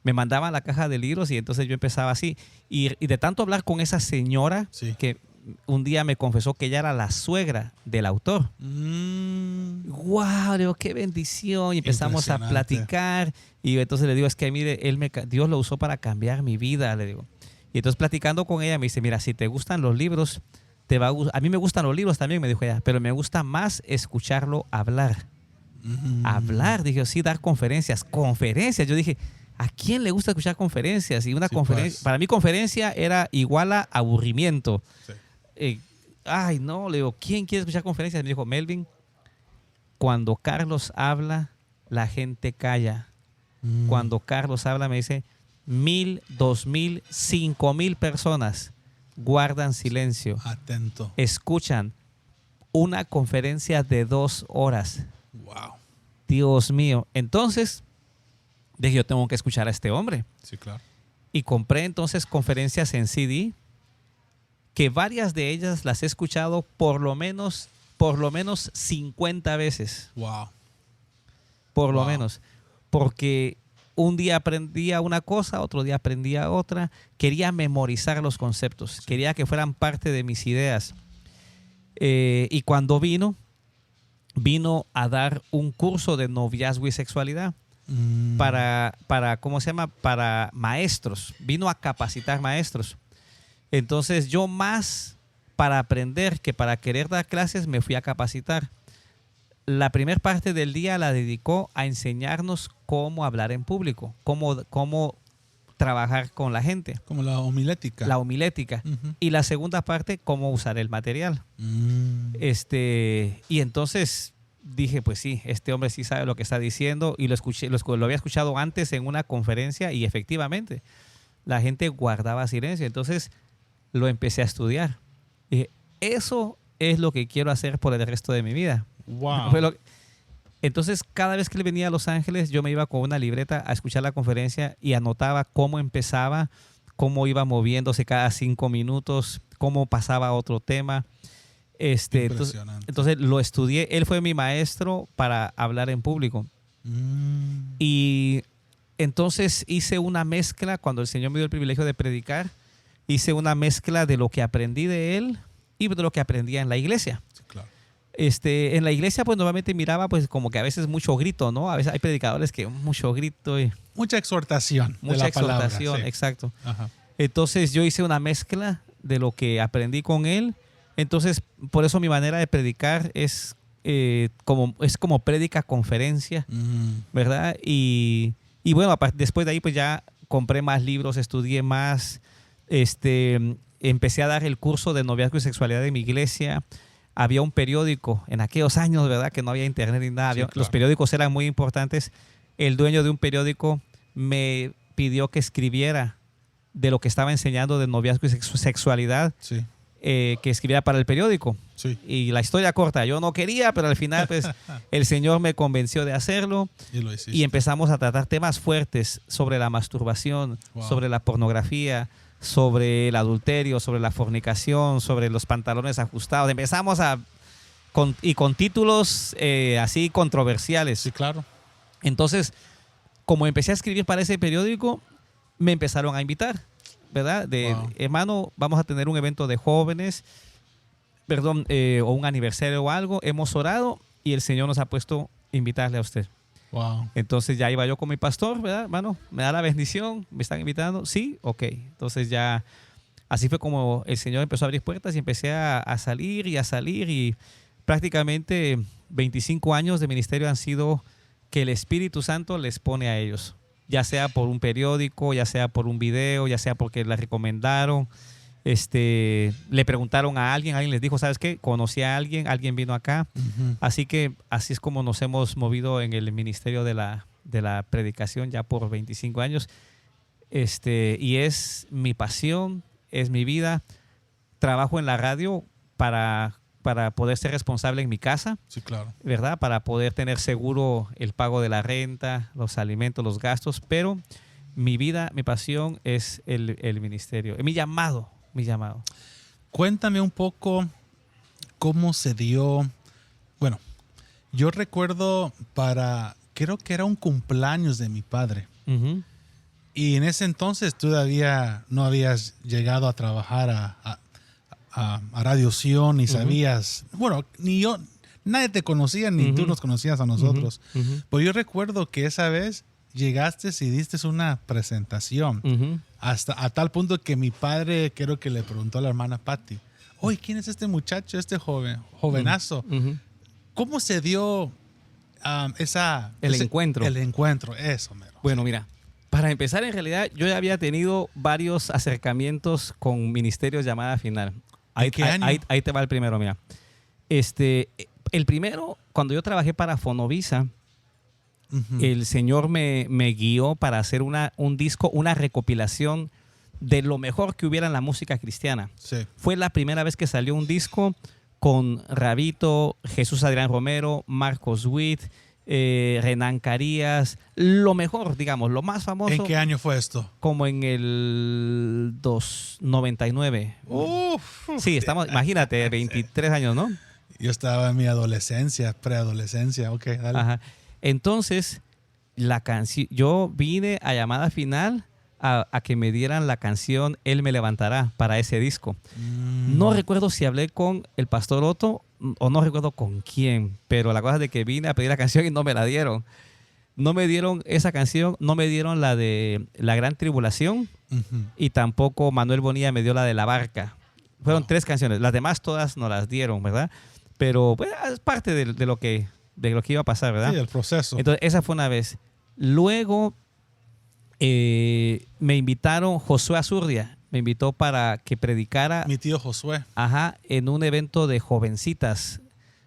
me mandaban la caja de libros y entonces yo empezaba así. Y de tanto hablar con esa señora, sí, que un día me confesó que ella era la suegra del autor. ¡Wow! Digo, ¡qué bendición! Y empezamos a platicar. Y entonces le digo, es que mire, Dios lo usó para cambiar mi vida, le digo. Y entonces platicando con ella me dice, mira, si te gustan los libros, te va a gustar. A mí me gustan los libros también, me dijo ella, pero me gusta más escucharlo hablar. Hablar, dije, sí, dar conferencias. Yo dije, ¿a quién le gusta escuchar conferencias? Y una conferencia, pues, para mí conferencia era igual a aburrimiento. Sí. No, le digo, ¿quién quiere escuchar conferencias? Me dijo, Melvin, cuando Carlos habla, la gente calla. Cuando Carlos habla, me dice, 1,000, 2,000, 5,000 personas guardan silencio. Atento. Escuchan una conferencia de 2 horas. Wow. Dios mío. Entonces, dije, yo tengo que escuchar a este hombre. Sí, claro. Y compré entonces conferencias en CD, que varias de ellas las he escuchado por lo menos 50 veces. Wow. Por lo menos. Porque un día aprendía una cosa, otro día aprendía otra. Quería memorizar los conceptos. Sí. Quería que fueran parte de mis ideas. Y cuando vino a dar un curso de noviazgo y sexualidad para ¿cómo se llama? Para maestros. Vino a capacitar maestros. Entonces yo más para aprender que para querer dar clases me fui a capacitar. La primera parte del día la dedicó a enseñarnos cómo hablar en público, cómo trabajar con la gente. Como la homilética. La homilética. Y la segunda parte, cómo usar el material. Y entonces dije, pues sí, este hombre sí sabe lo que está diciendo y lo había escuchado antes en una conferencia y efectivamente la gente guardaba silencio. Entonces lo empecé a estudiar. Dije, eso es lo que quiero hacer por el resto de mi vida. Wow. Entonces, cada vez que él venía a Los Ángeles, yo me iba con una libreta a escuchar la conferencia y anotaba cómo empezaba, cómo iba moviéndose cada 5 minutos, cómo pasaba a otro tema. Entonces lo estudié. Él fue mi maestro para hablar en público. Y entonces hice una mezcla, cuando el Señor me dio el privilegio de predicar, hice una mezcla de lo que aprendí de él y de lo que aprendía en la iglesia. Sí, claro. En la iglesia pues normalmente miraba pues como que a veces mucho grito, ¿no? A veces hay predicadores que mucho grito y mucha exhortación. mucha de la palabra, exhortación, sí. exacto. Ajá. Entonces yo hice una mezcla de lo que aprendí con él. Entonces por eso mi manera de predicar es como prédica conferencia, ¿verdad? Y bueno, después de ahí pues ya compré más libros, estudié más, empecé a dar el curso de noviazgo y sexualidad en mi iglesia. Había un periódico en aquellos años, ¿verdad? Que no había internet ni nada. Sí, claro. Los periódicos eran muy importantes. El dueño de un periódico me pidió que escribiera de lo que estaba enseñando de noviazgo y sexualidad, Sí. Que escribiera para el periódico. Sí. Y la historia corta, yo no quería, pero al final pues el Señor me convenció de hacerlo Y lo hiciste. y empezamos a tratar temas fuertes sobre la masturbación, Wow. sobre la pornografía, sobre el adulterio, sobre la fornicación, sobre los pantalones ajustados. Empezamos con títulos así controversiales. Sí, claro. Entonces, como empecé a escribir para ese periódico, me empezaron a invitar, ¿verdad? Wow. Hermano, vamos a tener un evento de jóvenes, o un aniversario o algo. Hemos orado y el Señor nos ha puesto a invitarle a usted. Wow. Entonces ya iba yo con mi pastor, ¿verdad, hermano? Me da la bendición, me están invitando. Sí, ok. Entonces ya, así fue como el Señor empezó a abrir puertas y empecé a salir y prácticamente 25 años de ministerio han sido que el Espíritu Santo les pone a ellos. Ya sea por un periódico, ya sea por un video, ya sea porque la recomendaron. Le preguntaron a alguien les dijo, ¿sabes qué? Conocí a alguien vino acá. Así que así es como nos hemos movido en el ministerio de la predicación ya por 25 años. Y es mi pasión, es mi vida. Trabajo en la radio para poder ser responsable en mi casa, Sí, claro. ¿verdad? Para poder tener seguro el pago de la renta, los alimentos, los gastos. Pero mi vida, mi pasión es el ministerio, mi llamado. Cuéntame un poco cómo se dio. Bueno, yo recuerdo creo que era un cumpleaños de mi padre. Uh-huh. Y en ese entonces todavía no habías llegado a trabajar a Radio Sion, ni sabías, bueno, ni yo, nadie te conocía, ni tú nos conocías a nosotros. Pues yo recuerdo que esa vez llegaste y diste una presentación, hasta a tal punto que mi padre creo que le preguntó a la hermana Patty, oye, ¿quién es este muchacho, este jovenazo? ¿Cómo se dio el encuentro? El encuentro, eso, mero. Bueno, mira, para empezar, en realidad, yo ya había tenido varios acercamientos con ministerios llamada final. ¿En qué año? Ahí te va el primero, mira. El primero, cuando yo trabajé para Fonovisa, el Señor me guió para hacer un disco, una recopilación de lo mejor que hubiera en la música cristiana. Sí. Fue la primera vez que salió un disco con Rabito, Jesús Adrián Romero, Marcos Witt, Renan Carías, lo mejor, digamos, lo más famoso. ¿En qué año fue esto? Como en el 99. Sí, estamos, imagínate, 23 años, ¿no? Yo estaba en mi adolescencia, preadolescencia. Ok, dale. Ajá. Entonces, yo vine a llamada final a que me dieran la canción Él me levantará para ese disco. No recuerdo si hablé con el pastor Otto o no recuerdo con quién, pero la cosa es de que vine a pedir la canción y no me la dieron. No me dieron esa canción, no me dieron la de La Gran Tribulación y tampoco Manuel Bonilla me dio la de La Barca. Fueron 3 canciones, las demás todas nos las dieron, ¿verdad? Pero pues, es parte de lo que iba a pasar, ¿verdad? Sí, el proceso. Entonces, esa fue una vez. Luego me invitaron, Josué Azurdia, me invitó para que predicara. Mi tío Josué. Ajá, en un evento de jovencitas,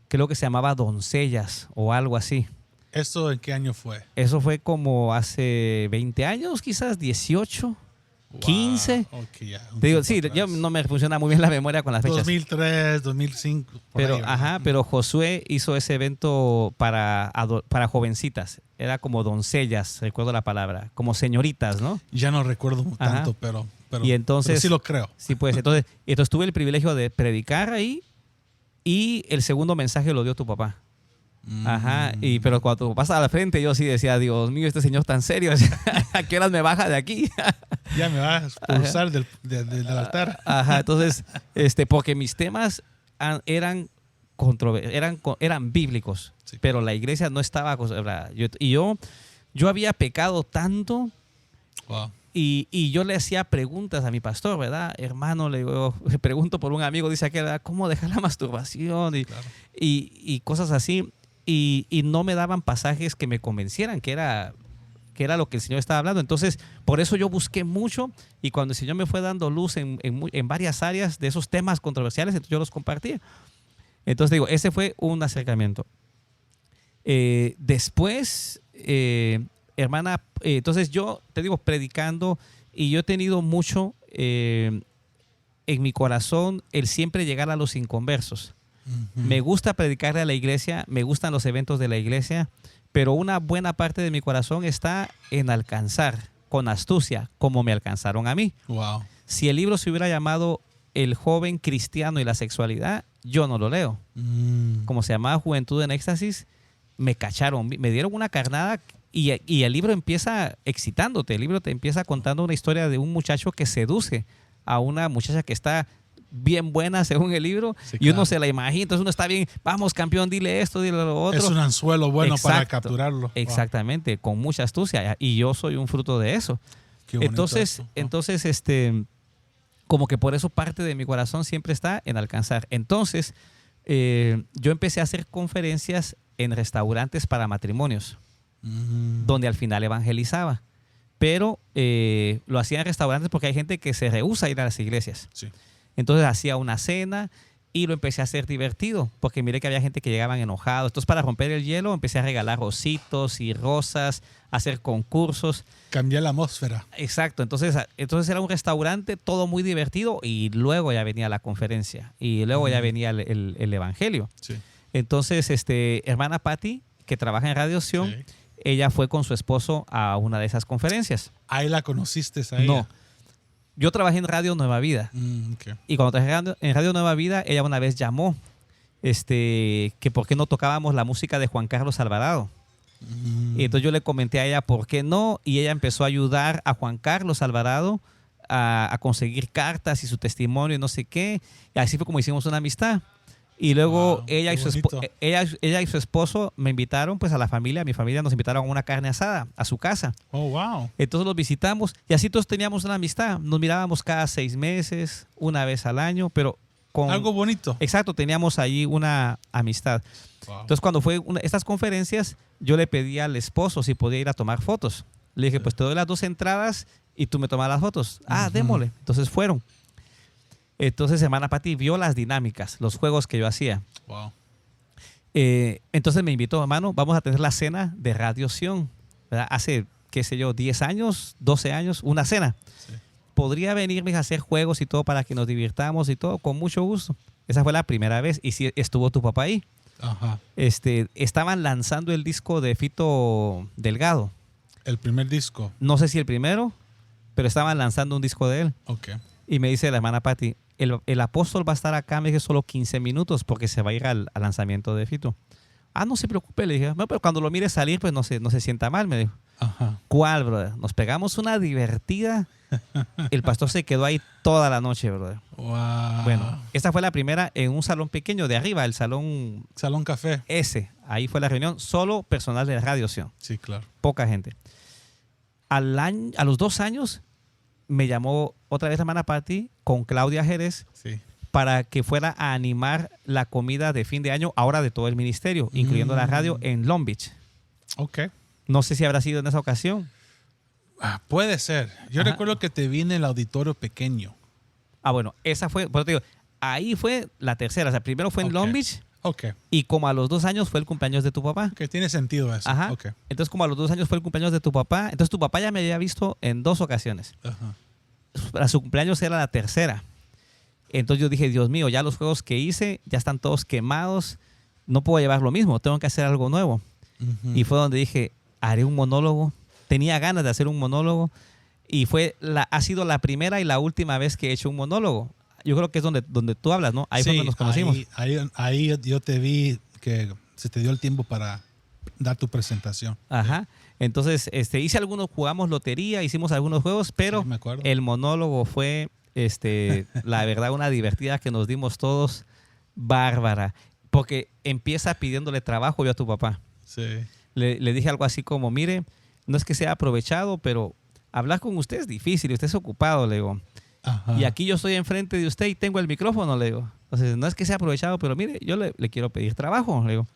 creo que se llamaba Doncellas o algo así. ¿Esto en qué año fue? Eso fue como hace 20 años, quizás 18, 15. Okay, ya, Te digo, sí, yo no me funciona muy bien la memoria con las fechas. 2003, 2005. Pero Josué hizo ese evento para jovencitas. Era como doncellas, recuerdo la palabra, como señoritas, ¿no? Ya no recuerdo tanto, pero y entonces, pero sí lo creo. Sí, pues. Entonces tuve el privilegio de predicar ahí y el segundo mensaje lo dio tu papá. Ajá, pero cuando pasa a la frente yo sí decía, Dios mío, este señor tan serio, ¿a qué horas me baja de aquí? Ya me va a expulsar del altar. Ajá, entonces, porque mis temas eran eran bíblicos, Sí. pero la iglesia no estaba... Yo había pecado tanto Wow. y yo le hacía preguntas a mi pastor, ¿verdad? Hermano, le pregunto por un amigo, dice aquel, ¿verdad? ¿Cómo dejar la masturbación? Claro. Y cosas así. Y no me daban pasajes que me convencieran que era lo que el Señor estaba hablando. Entonces, por eso yo busqué mucho y cuando el Señor me fue dando luz en varias áreas de esos temas controversiales, entonces yo los compartía. Entonces, digo, ese fue un acercamiento. Después, hermana, entonces yo te digo, predicando, y yo he tenido mucho en mi corazón el siempre llegar a los inconversos. Me gusta predicarle a la iglesia, me gustan los eventos de la iglesia, pero una buena parte de mi corazón está en alcanzar con astucia, como me alcanzaron a mí. Wow. Si el libro se hubiera llamado El joven cristiano y la sexualidad, yo no lo leo. Como se llamaba Juventud en Éxtasis, me cacharon, me dieron una carnada y el libro empieza excitándote. El libro te empieza contando una historia de un muchacho que seduce a una muchacha que está bien buena según el libro, Sí, y uno claro. se la imagina. Entonces uno está bien, vamos campeón, dile esto, dile lo otro. Es un anzuelo bueno para Exacto, capturarlo. Wow. Exactamente, con mucha astucia, y yo soy un fruto de eso. Qué bonito Entonces, eso. Wow. entonces como que por eso parte de mi corazón siempre está en alcanzar. Entonces, yo empecé a hacer conferencias en restaurantes para matrimonios, donde al final evangelizaba. Pero lo hacía en restaurantes porque hay gente que se rehúsa a ir a las iglesias. Sí. Entonces hacía una cena y lo empecé a hacer divertido, porque miré que había gente que llegaban enojados. Entonces, para romper el hielo, empecé a regalar rositos y rosas, a hacer concursos. Cambié la atmósfera. Exacto, entonces era un restaurante, todo muy divertido, y luego ya venía la conferencia y luego ya venía el evangelio. Sí. Entonces, hermana Patti, que trabaja en Radio Sion, Sí. ella fue con su esposo a una de esas conferencias. Ahí la conociste a ella. No, yo trabajé en Radio Nueva Vida, Okay. y cuando trabajé en Radio Nueva Vida, ella una vez llamó que por qué no tocábamos la música de Juan Carlos Alvarado. Y entonces yo le comenté a ella por qué no, y ella empezó a ayudar a Juan Carlos Alvarado a conseguir cartas y su testimonio y no sé qué. Y así fue como hicimos una amistad. Y luego Wow, ella, y qué su bonito. ella y su esposo me invitaron, pues, a la familia. Mi familia nos invitaron a una carne asada a su casa. Oh, wow. Entonces los visitamos y así todos teníamos una amistad. Nos mirábamos cada 6 meses, una vez al año, pero con... Algo bonito. Exacto, teníamos ahí una amistad. Wow. Entonces, cuando fue estas conferencias, yo le pedí al esposo si podía ir a tomar fotos. Le dije, pues te doy las 2 entradas y tú me tomas las fotos. Ah, démosle. Entonces fueron. Entonces, hermana Patti vio las dinámicas, los juegos que yo hacía. Wow. Entonces me invitó, hermano, vamos a tener la cena de Radio Sion, ¿verdad? Hace, qué sé yo, 10 años, 12 años, una cena. Sí. Podría venirme a hacer juegos y todo para que nos divirtamos y todo, con mucho gusto. Esa fue la primera vez, y sí estuvo tu papá ahí. Ajá. Estaban lanzando el disco de Fito Delgado. El primer disco. No sé si el primero, pero estaban lanzando un disco de él. Ok. Y me dice la hermana Patti, el apóstol va a estar acá, me dije, solo 15 minutos porque se va a ir al lanzamiento de Fito. Ah, no se preocupe, le dije. No, pero cuando lo mire salir, pues no se sienta mal, me dijo. Ajá. ¿Cuál, brother? Nos pegamos una divertida. El pastor se quedó ahí toda la noche, brother. Wow. Bueno, esta fue la primera en un salón pequeño de arriba, el salón Salón Café. S. Ahí fue la reunión, solo personal de Radio Sion, Sí, claro. poca gente. A los 2 años me llamó otra vez la hermana Patti con Claudia Jerez Sí. para que fuera a animar la comida de fin de año, ahora de todo el ministerio, incluyendo la radio, en Long Beach. Ok. No sé si habrá sido en esa ocasión. Ah, puede ser. Yo Ajá. recuerdo que te vi en el auditorio pequeño. Ah, bueno, esa fue, por eso te digo, ahí fue la tercera. O sea, primero fue en Ok. Long Beach, Ok. y como a los 2 años fue el cumpleaños de tu papá. Que tiene sentido eso. Ajá. Ok. Entonces, como a los 2 años fue el cumpleaños de tu papá, entonces tu papá ya me había visto en 2 ocasiones. Ajá. Para su cumpleaños era la tercera. Entonces yo dije, Dios mío, ya los juegos que hice ya están todos quemados. No puedo llevar lo mismo, tengo que hacer algo nuevo. Ujú. Y fue donde dije, haré un monólogo. Tenía ganas de hacer un monólogo. Y ha sido la primera y la última vez que he hecho un monólogo. Yo creo que es donde tú hablas, ¿no? Ahí fue Sí, donde nos conocimos. Ahí yo te vi que se te dio el tiempo para dar tu presentación. Ajá. Entonces, jugamos lotería, hicimos algunos juegos, pero Sí, me acuerdo. el monólogo fue, la verdad, una divertida que nos dimos todos, bárbara. porque empieza pidiéndole trabajo yo a tu papá. Sí. Le dije algo así como, mire, no es que sea aprovechado, pero hablar con usted es difícil, usted es ocupado, le digo. Ajá. Y aquí yo estoy enfrente de usted y tengo el micrófono, le digo. Entonces, no es que sea aprovechado, pero mire, yo le quiero pedir trabajo, le digo.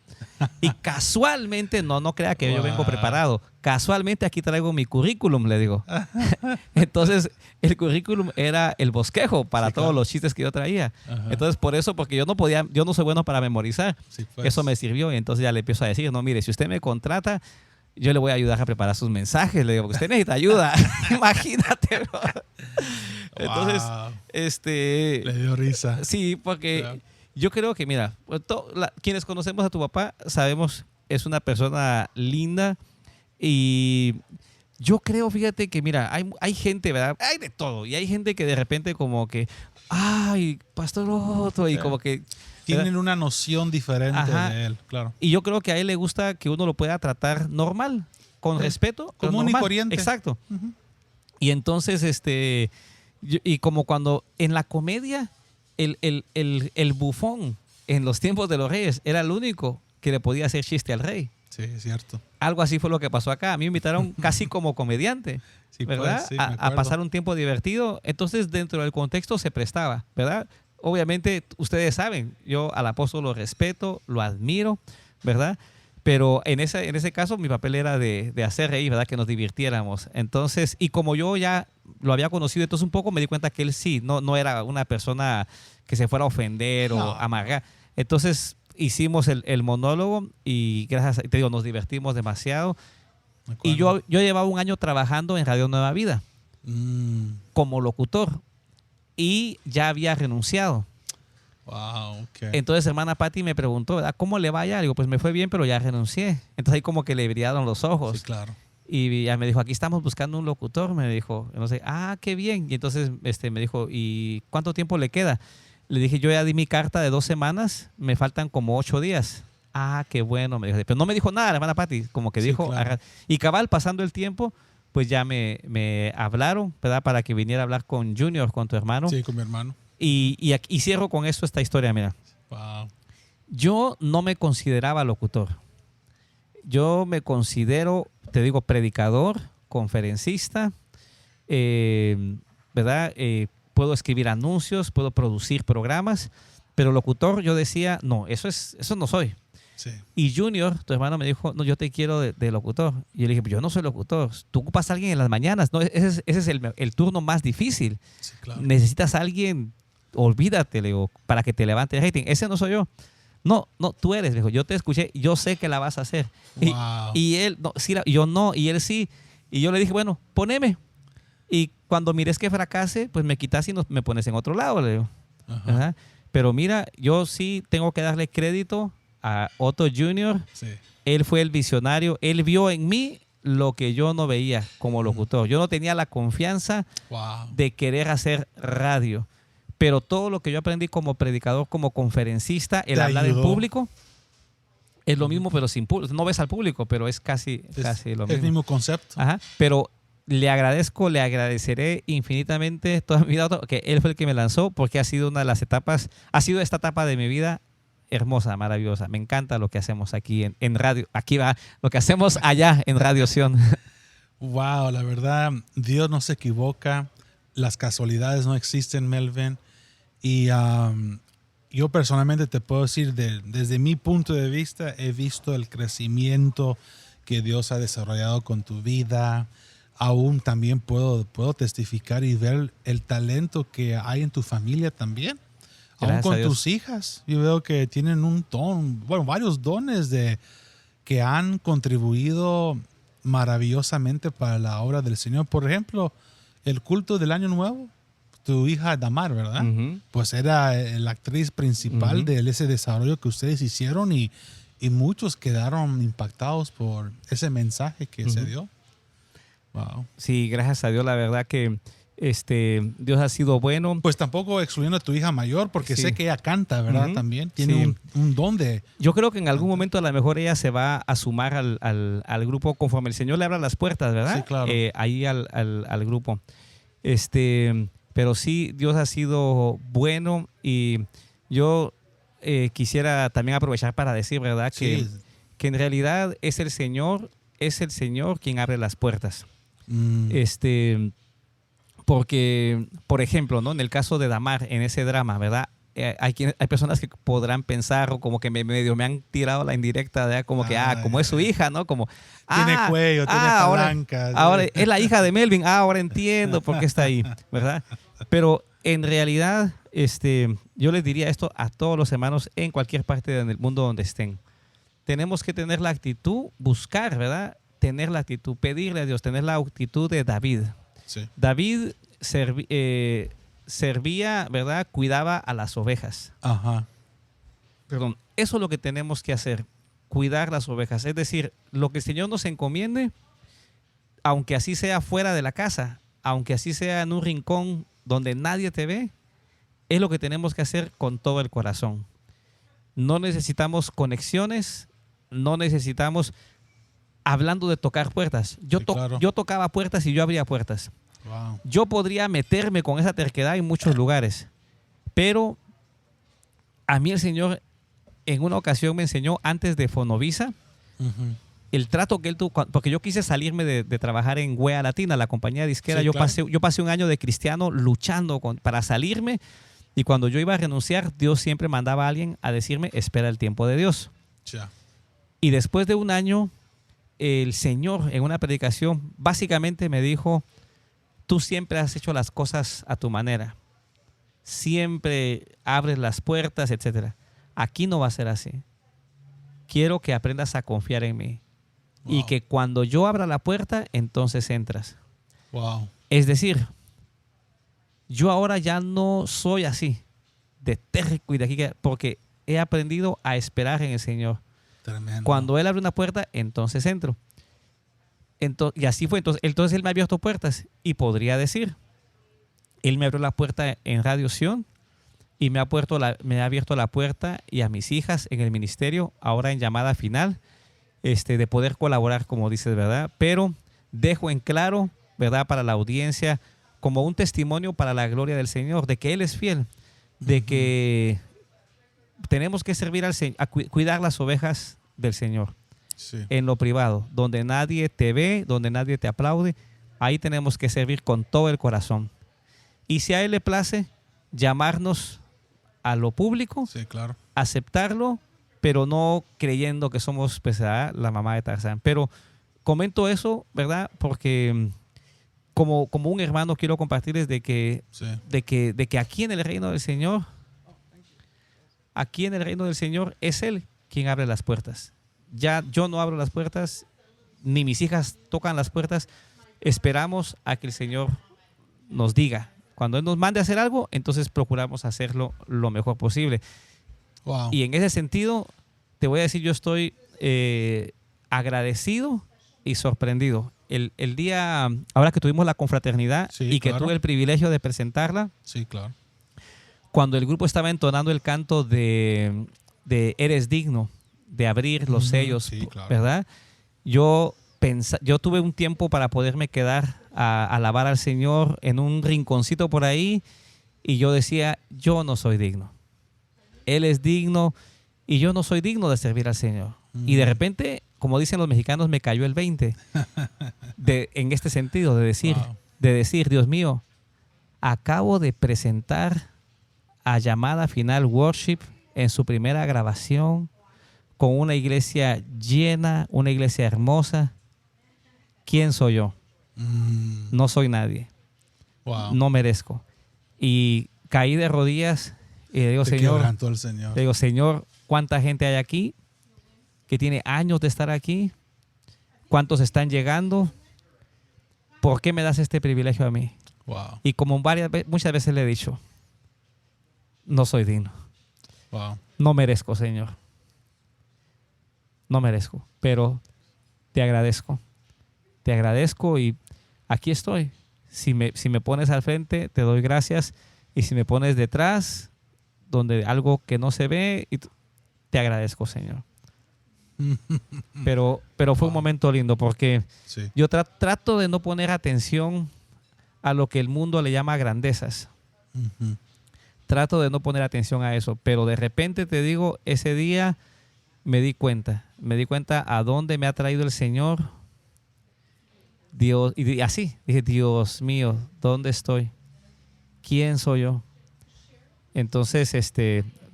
Y casualmente, no crea que yo vengo preparado. Casualmente aquí traigo mi currículum, le digo. Entonces, el currículum era el bosquejo para todos los chistes que yo traía. Ajá. Entonces, por eso, porque yo no soy bueno para memorizar. Sí, pues. Eso me sirvió y entonces ya le empiezo a decir, no, mire, si usted me contrata, yo le voy a ayudar a preparar sus mensajes, le digo, porque usted necesita ayuda. Imagínate, bro. Entonces, le dio risa. sí, porque Claro. yo creo que, mira, quienes conocemos a tu papá sabemos es una persona linda y yo creo, fíjate que, mira, hay gente, ¿verdad? Hay de todo y hay gente que de repente como que, ay, Pastor Otto, y como que... Tienen una noción diferente de él, claro. Y yo creo que a él le gusta que uno lo pueda tratar normal, con respeto. Común y normal. corriente. Exacto. Y entonces, y como cuando en la comedia, el bufón en los tiempos de los reyes era el único que le podía hacer chiste al rey. Sí, es cierto. Algo así fue lo que pasó acá. A mí me invitaron casi como comediante, Sí, ¿verdad? pues, sí, me a acuerdo. pasar un tiempo divertido. Entonces, dentro del contexto se prestaba, ¿verdad? Obviamente, ustedes saben, yo al apóstol lo respeto, lo admiro, ¿verdad? Pero en ese caso mi papel era de hacer reír, ¿verdad? Que nos divirtiéramos. Entonces, y como yo ya lo había conocido, entonces un poco me di cuenta que él sí, no era una persona que se fuera a ofender o amargar. Entonces hicimos el monólogo y gracias, te digo, nos divertimos demasiado. Y yo llevaba un año trabajando en Radio Nueva Vida como locutor y ya había renunciado. Wow, okay. Entonces, hermana Patti me preguntó, ¿verdad? ¿Cómo le vaya? Digo, pues me fue bien, pero ya renuncié. Entonces ahí como que le brillaron los ojos. Sí, claro. Y ya me dijo, aquí estamos buscando un locutor. Me dijo, no sé, qué bien. Y entonces me dijo, ¿y cuánto tiempo le queda? Le dije, yo ya di mi carta de 2 semanas, me faltan como 8 días. Qué bueno, me dijo. Pero no me dijo nada, hermana Patti, como que Sí, dijo. claro. Y cabal, pasando el tiempo, pues ya me hablaron, ¿verdad? Para que viniera a hablar con Junior, con tu hermano. Sí, con mi hermano. Y cierro con esto esta historia, mira. Wow. Yo no me consideraba locutor. Yo me considero, te digo, predicador, conferencista, ¿verdad? Puedo escribir anuncios, puedo producir programas, pero locutor yo decía, no, eso no soy. Sí. Y Junior, tu hermano, me dijo, no, yo te quiero de locutor. Y yo le dije, yo no soy locutor. Tú ocupas a alguien en las mañanas. No, ese es el turno más difícil. Sí, claro. Necesitas a alguien, olvídate, le digo, para que te levante el rating. Ese no soy yo. No, tú eres, le dijo, yo te escuché, yo sé que la vas a hacer. Wow. Y él, no, sí, yo no, y él sí. Y yo le dije, bueno, poneme. Y cuando mires que fracase, pues me quitas y me pones en otro lado, le digo. Ajá. Ajá. Pero mira, yo sí tengo que darle crédito a Otto Jr. Sí. Él fue el visionario. Él vio en mí lo que yo no veía como locutor. Yo no tenía la confianza Wow. de querer hacer radio. Pero todo lo que yo aprendí como predicador, como conferencista, el hablar en público, es lo mismo, pero sin público. No ves al público, pero es casi lo mismo. El mismo concepto. Ajá. Pero le agradeceré infinitamente toda mi vida, que él fue el que me lanzó, porque ha sido una de las etapas, ha sido esta etapa de mi vida hermosa, maravillosa. Me encanta lo que hacemos aquí en radio. Aquí va lo que hacemos allá en Radio Sion. Wow, la verdad, Dios no se equivoca. Las casualidades no existen, Melvin. Y yo personalmente te puedo decir, desde mi punto de vista, he visto el crecimiento que Dios ha desarrollado con tu vida. Aún también puedo testificar y ver el talento que hay en tu familia también. Aún con tus hijas. Yo veo que tienen un don, bueno, varios dones que han contribuido maravillosamente para la obra del Señor. Por ejemplo, el culto del Año Nuevo. Tu hija Damar, ¿verdad? Uh-huh. Pues era la actriz principal de ese desarrollo que ustedes hicieron y muchos quedaron impactados por ese mensaje que se dio. Wow. Sí, gracias a Dios, la verdad que Dios ha sido bueno. Pues tampoco excluyendo a tu hija mayor, porque sé que ella canta, ¿verdad? También tiene un don de... Yo creo que en algún momento a lo mejor ella se va a sumar al grupo conforme el Señor le abra las puertas, ¿verdad? Sí, claro. Ahí al grupo. Pero sí, Dios ha sido bueno y yo quisiera también aprovechar para decir, ¿verdad? Sí. Que en realidad es el Señor quien abre las puertas. Porque, por ejemplo, ¿no? En el caso de Damar, en ese drama, ¿verdad? Hay personas que podrán pensar o como que medio me han tirado la indirecta, ¿verdad? Como que, como es su hija, ¿no? Como, tiene cuello, tiene palanca. Ahora es la hija de Melvin. Ahora entiendo por qué está ahí, ¿verdad? Pero en realidad, yo les diría esto a todos los hermanos en cualquier parte del mundo donde estén. Tenemos que tener la actitud, buscar, ¿verdad? Tener la actitud, pedirle a Dios, tener la actitud de David. Sí. David servía, ¿verdad? Cuidaba a las ovejas. Ajá. Perdón, eso es lo que tenemos que hacer, cuidar las ovejas. Es decir, lo que el Señor nos encomiende, aunque así sea fuera de la casa, aunque así sea en un rincón donde nadie te ve, es lo que tenemos que hacer con todo el corazón. No necesitamos conexiones, no necesitamos, hablando de tocar puertas. Yo tocaba puertas y yo abría puertas. Wow. Yo podría meterme con esa terquedad en muchos lugares, pero a mí el Señor en una ocasión me enseñó antes de Fonovisa, el trato que él tuvo, porque yo quise salirme de trabajar en Wea Latina, la compañía disquera. Sí, yo pasé un año de cristiano luchando para salirme, y cuando yo iba a renunciar, Dios siempre mandaba a alguien a decirme, espera el tiempo de Dios. Yeah. Y después de un año, el Señor en una predicación básicamente me dijo, tú siempre has hecho las cosas a tu manera, siempre abres las puertas, etc. Aquí no va a ser así. Quiero que aprendas a confiar en mí. Wow. Y que cuando yo abra la puerta, entonces entras. Wow. Es decir, yo ahora ya no soy así, de terco y de aquí, porque he aprendido a esperar en el Señor. Tremendo. Cuando Él abre una puerta, entonces entro. Y así fue. Entonces Él me ha abierto puertas. Y podría decir, Él me abrió la puerta en Radio Sion y me ha abierto la puerta y a mis hijas en el ministerio, ahora en llamada final, de poder colaborar, como dices, ¿verdad? Pero dejo en claro, ¿verdad? Para la audiencia, como un testimonio para la gloria del Señor, de que Él es fiel, de que tenemos que servir al Señor, a cuidar las ovejas del Señor. Sí. En lo privado, donde nadie te ve, donde nadie te aplaude, ahí tenemos que servir con todo el corazón. Y si a Él le place llamarnos a lo público, sí, claro, aceptarlo, pero no creyendo que somos la mamá de Tarzán. Pero comento eso, ¿verdad? Porque como un hermano quiero compartirles de que aquí en el reino del Señor, es Él quien abre las puertas. Ya yo no abro las puertas, ni mis hijas tocan las puertas. Esperamos a que el Señor nos diga. Cuando Él nos mande a hacer algo, entonces procuramos hacerlo lo mejor posible. Wow. Y en ese sentido, te voy a decir, yo estoy agradecido y sorprendido. El día, ahora que tuvimos la confraternidad, sí, y que tuve el privilegio de presentarla, sí, claro, cuando el grupo estaba entonando el canto de Eres digno, de abrir los sellos, sí, claro, ¿verdad? Yo tuve un tiempo para poderme quedar a alabar al Señor en un rinconcito por ahí, y yo decía, yo no soy digno. Él es digno y yo no soy digno de servir al Señor. Y de repente, como dicen los mexicanos, me cayó el 20 en este sentido, de decir, Dios mío, acabo de presentar a Llamada Final Worship en su primera grabación, con una iglesia llena, una iglesia hermosa. ¿Quién soy yo? No soy nadie. Wow. No merezco. Y caí de rodillas y le digo, Señor, Señor, ¿cuánta gente hay aquí que tiene años de estar aquí? ¿Cuántos están llegando? ¿Por qué me das este privilegio a mí? Wow. Y como muchas veces le he dicho, no soy digno. Wow. No merezco, Señor. No merezco, pero te agradezco. Te agradezco y aquí estoy. Si me pones al frente, te doy gracias. Y si me pones detrás, donde algo que no se ve, te agradezco, Señor. Pero fue un momento lindo porque sí, yo trato de no poner atención a lo que el mundo le llama grandezas. trato de no poner atención a eso, pero de repente te digo, ese día me di cuenta a dónde me ha traído el Señor. Dios, y así, dije, Dios mío, ¿dónde estoy? ¿Quién soy yo? Entonces,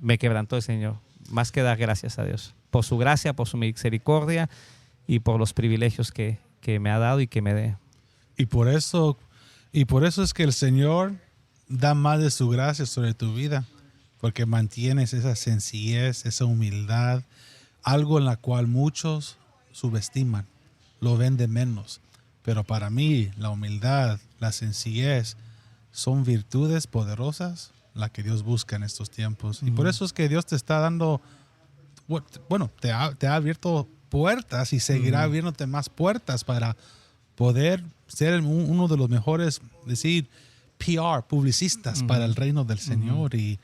me quebrantó el Señor. Más que dar gracias a Dios por su gracia, por su misericordia y por los privilegios que me ha dado y que me dé. Y por eso es que el Señor da más de su gracia sobre tu vida, porque mantienes esa sencillez, esa humildad, algo en la cual muchos subestiman, lo ven de menos. Pero para mí, la humildad, la sencillez, son virtudes poderosas, las que Dios busca en estos tiempos. Y por eso es que Dios te está dando, bueno, te ha abierto puertas y seguirá abriéndote más puertas para poder ser uno de los mejores, decir, PR, publicistas para el reino del Señor. Y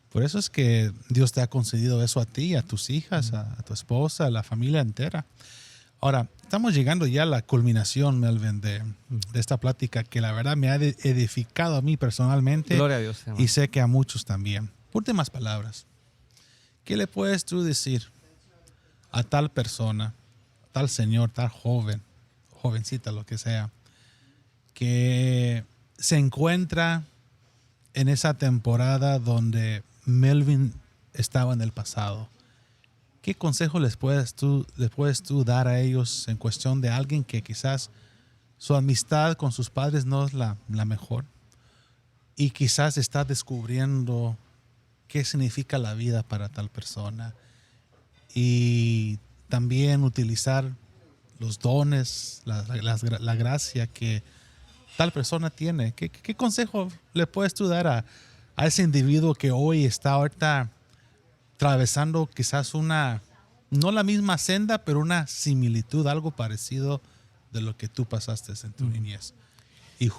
por eso es que Dios te ha concedido eso a ti, a tus hijas, a tu esposa, a la familia entera. Ahora, estamos llegando ya a la culminación, Melvin, de esta plática que la verdad me ha edificado a mí personalmente. Gloria a Dios, hermano. Y sé que a muchos también. Últimas palabras. ¿Qué le puedes tú decir a tal persona, tal señor, tal joven, jovencita, lo que sea, que se encuentra en esa temporada donde Melvin estaba en el pasado? ¿Qué consejo les puedes tú dar a ellos en cuestión de alguien que quizás su amistad con sus padres no es la mejor y quizás está descubriendo qué significa la vida para tal persona, y también utilizar los dones, la gracia que tal persona tiene? ¿Qué consejo le puedes tú dar a ese individuo que hoy está ahorita atravesando quizás no la misma senda, pero una similitud, algo parecido de lo que tú pasaste en tu niñez y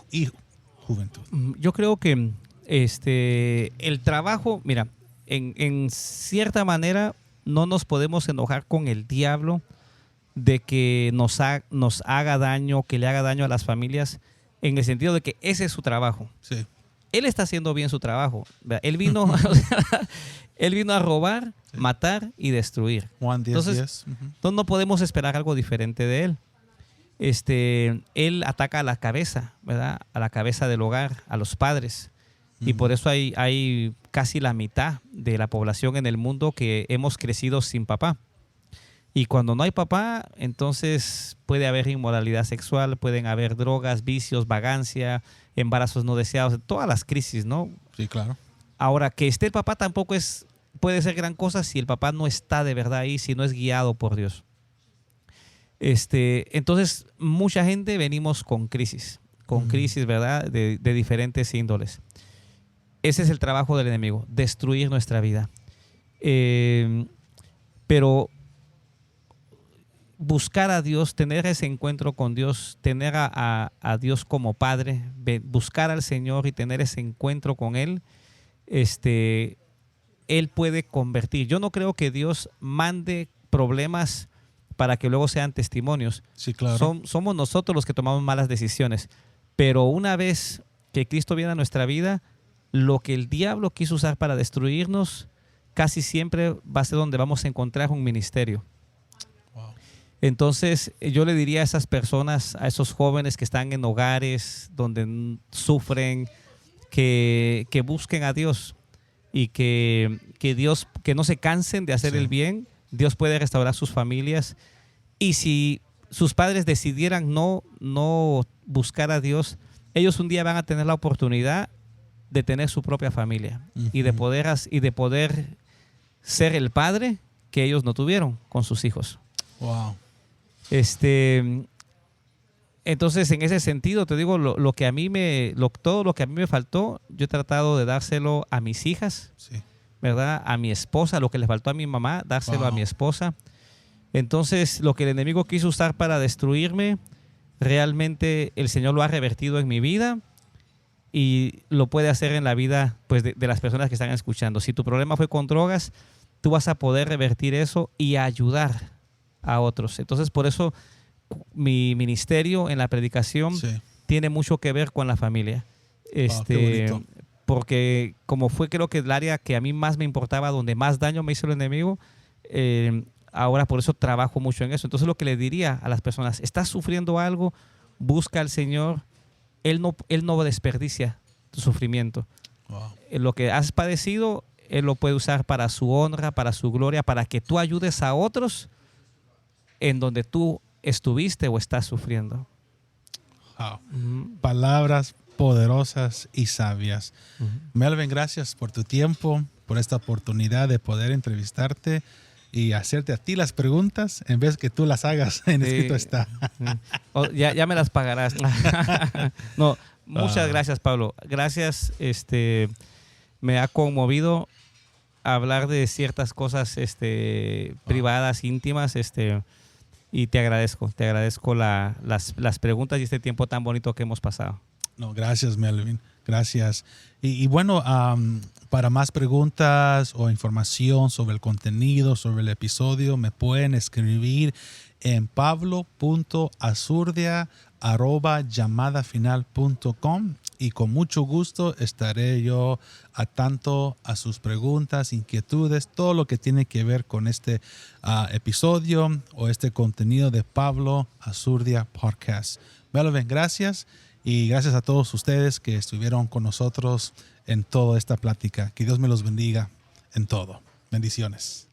juventud? Yo creo que el trabajo, mira, en cierta manera no nos podemos enojar con el diablo de que nos haga daño, que le haga daño a las familias, en el sentido de que ese es su trabajo. Sí. Él está haciendo bien su trabajo. Él vino, él vino a robar, matar y destruir. Juan 10, Entonces, no podemos esperar algo diferente de él. Él ataca a la cabeza, ¿verdad? A la cabeza del hogar, a los padres. Y por eso hay casi la mitad de la población en el mundo que hemos crecido sin papá. Y cuando no hay papá, entonces puede haber inmoralidad sexual, pueden haber drogas, vicios, vagancia, embarazos no deseados, todas las crisis, ¿no? Sí, claro. Ahora, que esté el papá tampoco puede ser gran cosa si el papá no está de verdad ahí, si no es guiado por Dios. Entonces, mucha gente venimos con crisis, ¿verdad? De diferentes índoles. Ese es el trabajo del enemigo, destruir nuestra vida. Pero buscar a Dios, tener ese encuentro con Dios, tener a Dios como Padre, buscar al Señor y tener ese encuentro con Él, Él puede convertir. Yo no creo que Dios mande problemas para que luego sean testimonios. Sí, claro. Somos nosotros los que tomamos malas decisiones. Pero una vez que Cristo viene a nuestra vida, lo que el diablo quiso usar para destruirnos, casi siempre va a ser donde vamos a encontrar un ministerio. Entonces, yo le diría a esas personas, a esos jóvenes que están en hogares donde sufren, que busquen a Dios y que Dios, que no se cansen de hacer el bien. Dios puede restaurar sus familias. Y si sus padres decidieran no buscar a Dios, ellos un día van a tener la oportunidad de tener su propia familia y de poder ser el padre que ellos no tuvieron con sus hijos. Wow. Entonces, en ese sentido, te digo, todo lo que a mí me faltó, yo he tratado de dárselo a mis hijas, ¿verdad? A mi esposa, lo que le faltó a mi mamá, dárselo a mi esposa. Entonces, lo que el enemigo quiso usar para destruirme, realmente el Señor lo ha revertido en mi vida y lo puede hacer en la vida, pues, de las personas que están escuchando. Si tu problema fue con drogas, tú vas a poder revertir eso y ayudar a otros. Entonces, por eso mi ministerio en la predicación tiene mucho que ver con la familia. porque como fue creo que el área que a mí más me importaba, donde más daño me hizo el enemigo, ahora por eso trabajo mucho en eso. Entonces lo que le diría a las personas, estás sufriendo algo, busca al Señor, Él no desperdicia tu sufrimiento. Wow. Lo que has padecido, Él lo puede usar para su honra, para su gloria, para que tú ayudes a otros en donde tú estuviste o estás sufriendo. Wow. Palabras poderosas y sabias. Melvin, gracias por tu tiempo, por esta oportunidad de poder entrevistarte y hacerte a ti las preguntas en vez que tú las hagas. En escrito está. Ya me las pagarás. No, muchas gracias, Pablo. Gracias. Me ha conmovido hablar de ciertas cosas privadas, íntimas, y te agradezco las preguntas y este tiempo tan bonito que hemos pasado. No, gracias, Melvin. Gracias. Y bueno, para más preguntas o información sobre el contenido, sobre el episodio, me pueden escribir en pablo.azurdia@llamadafinal.com y con mucho gusto estaré yo a tanto a sus preguntas, inquietudes, todo lo que tiene que ver con este episodio o este contenido de Pablo Azurdia Podcast. Melvin, gracias. Y gracias a todos ustedes que estuvieron con nosotros en toda esta plática. Que Dios me los bendiga en todo. Bendiciones.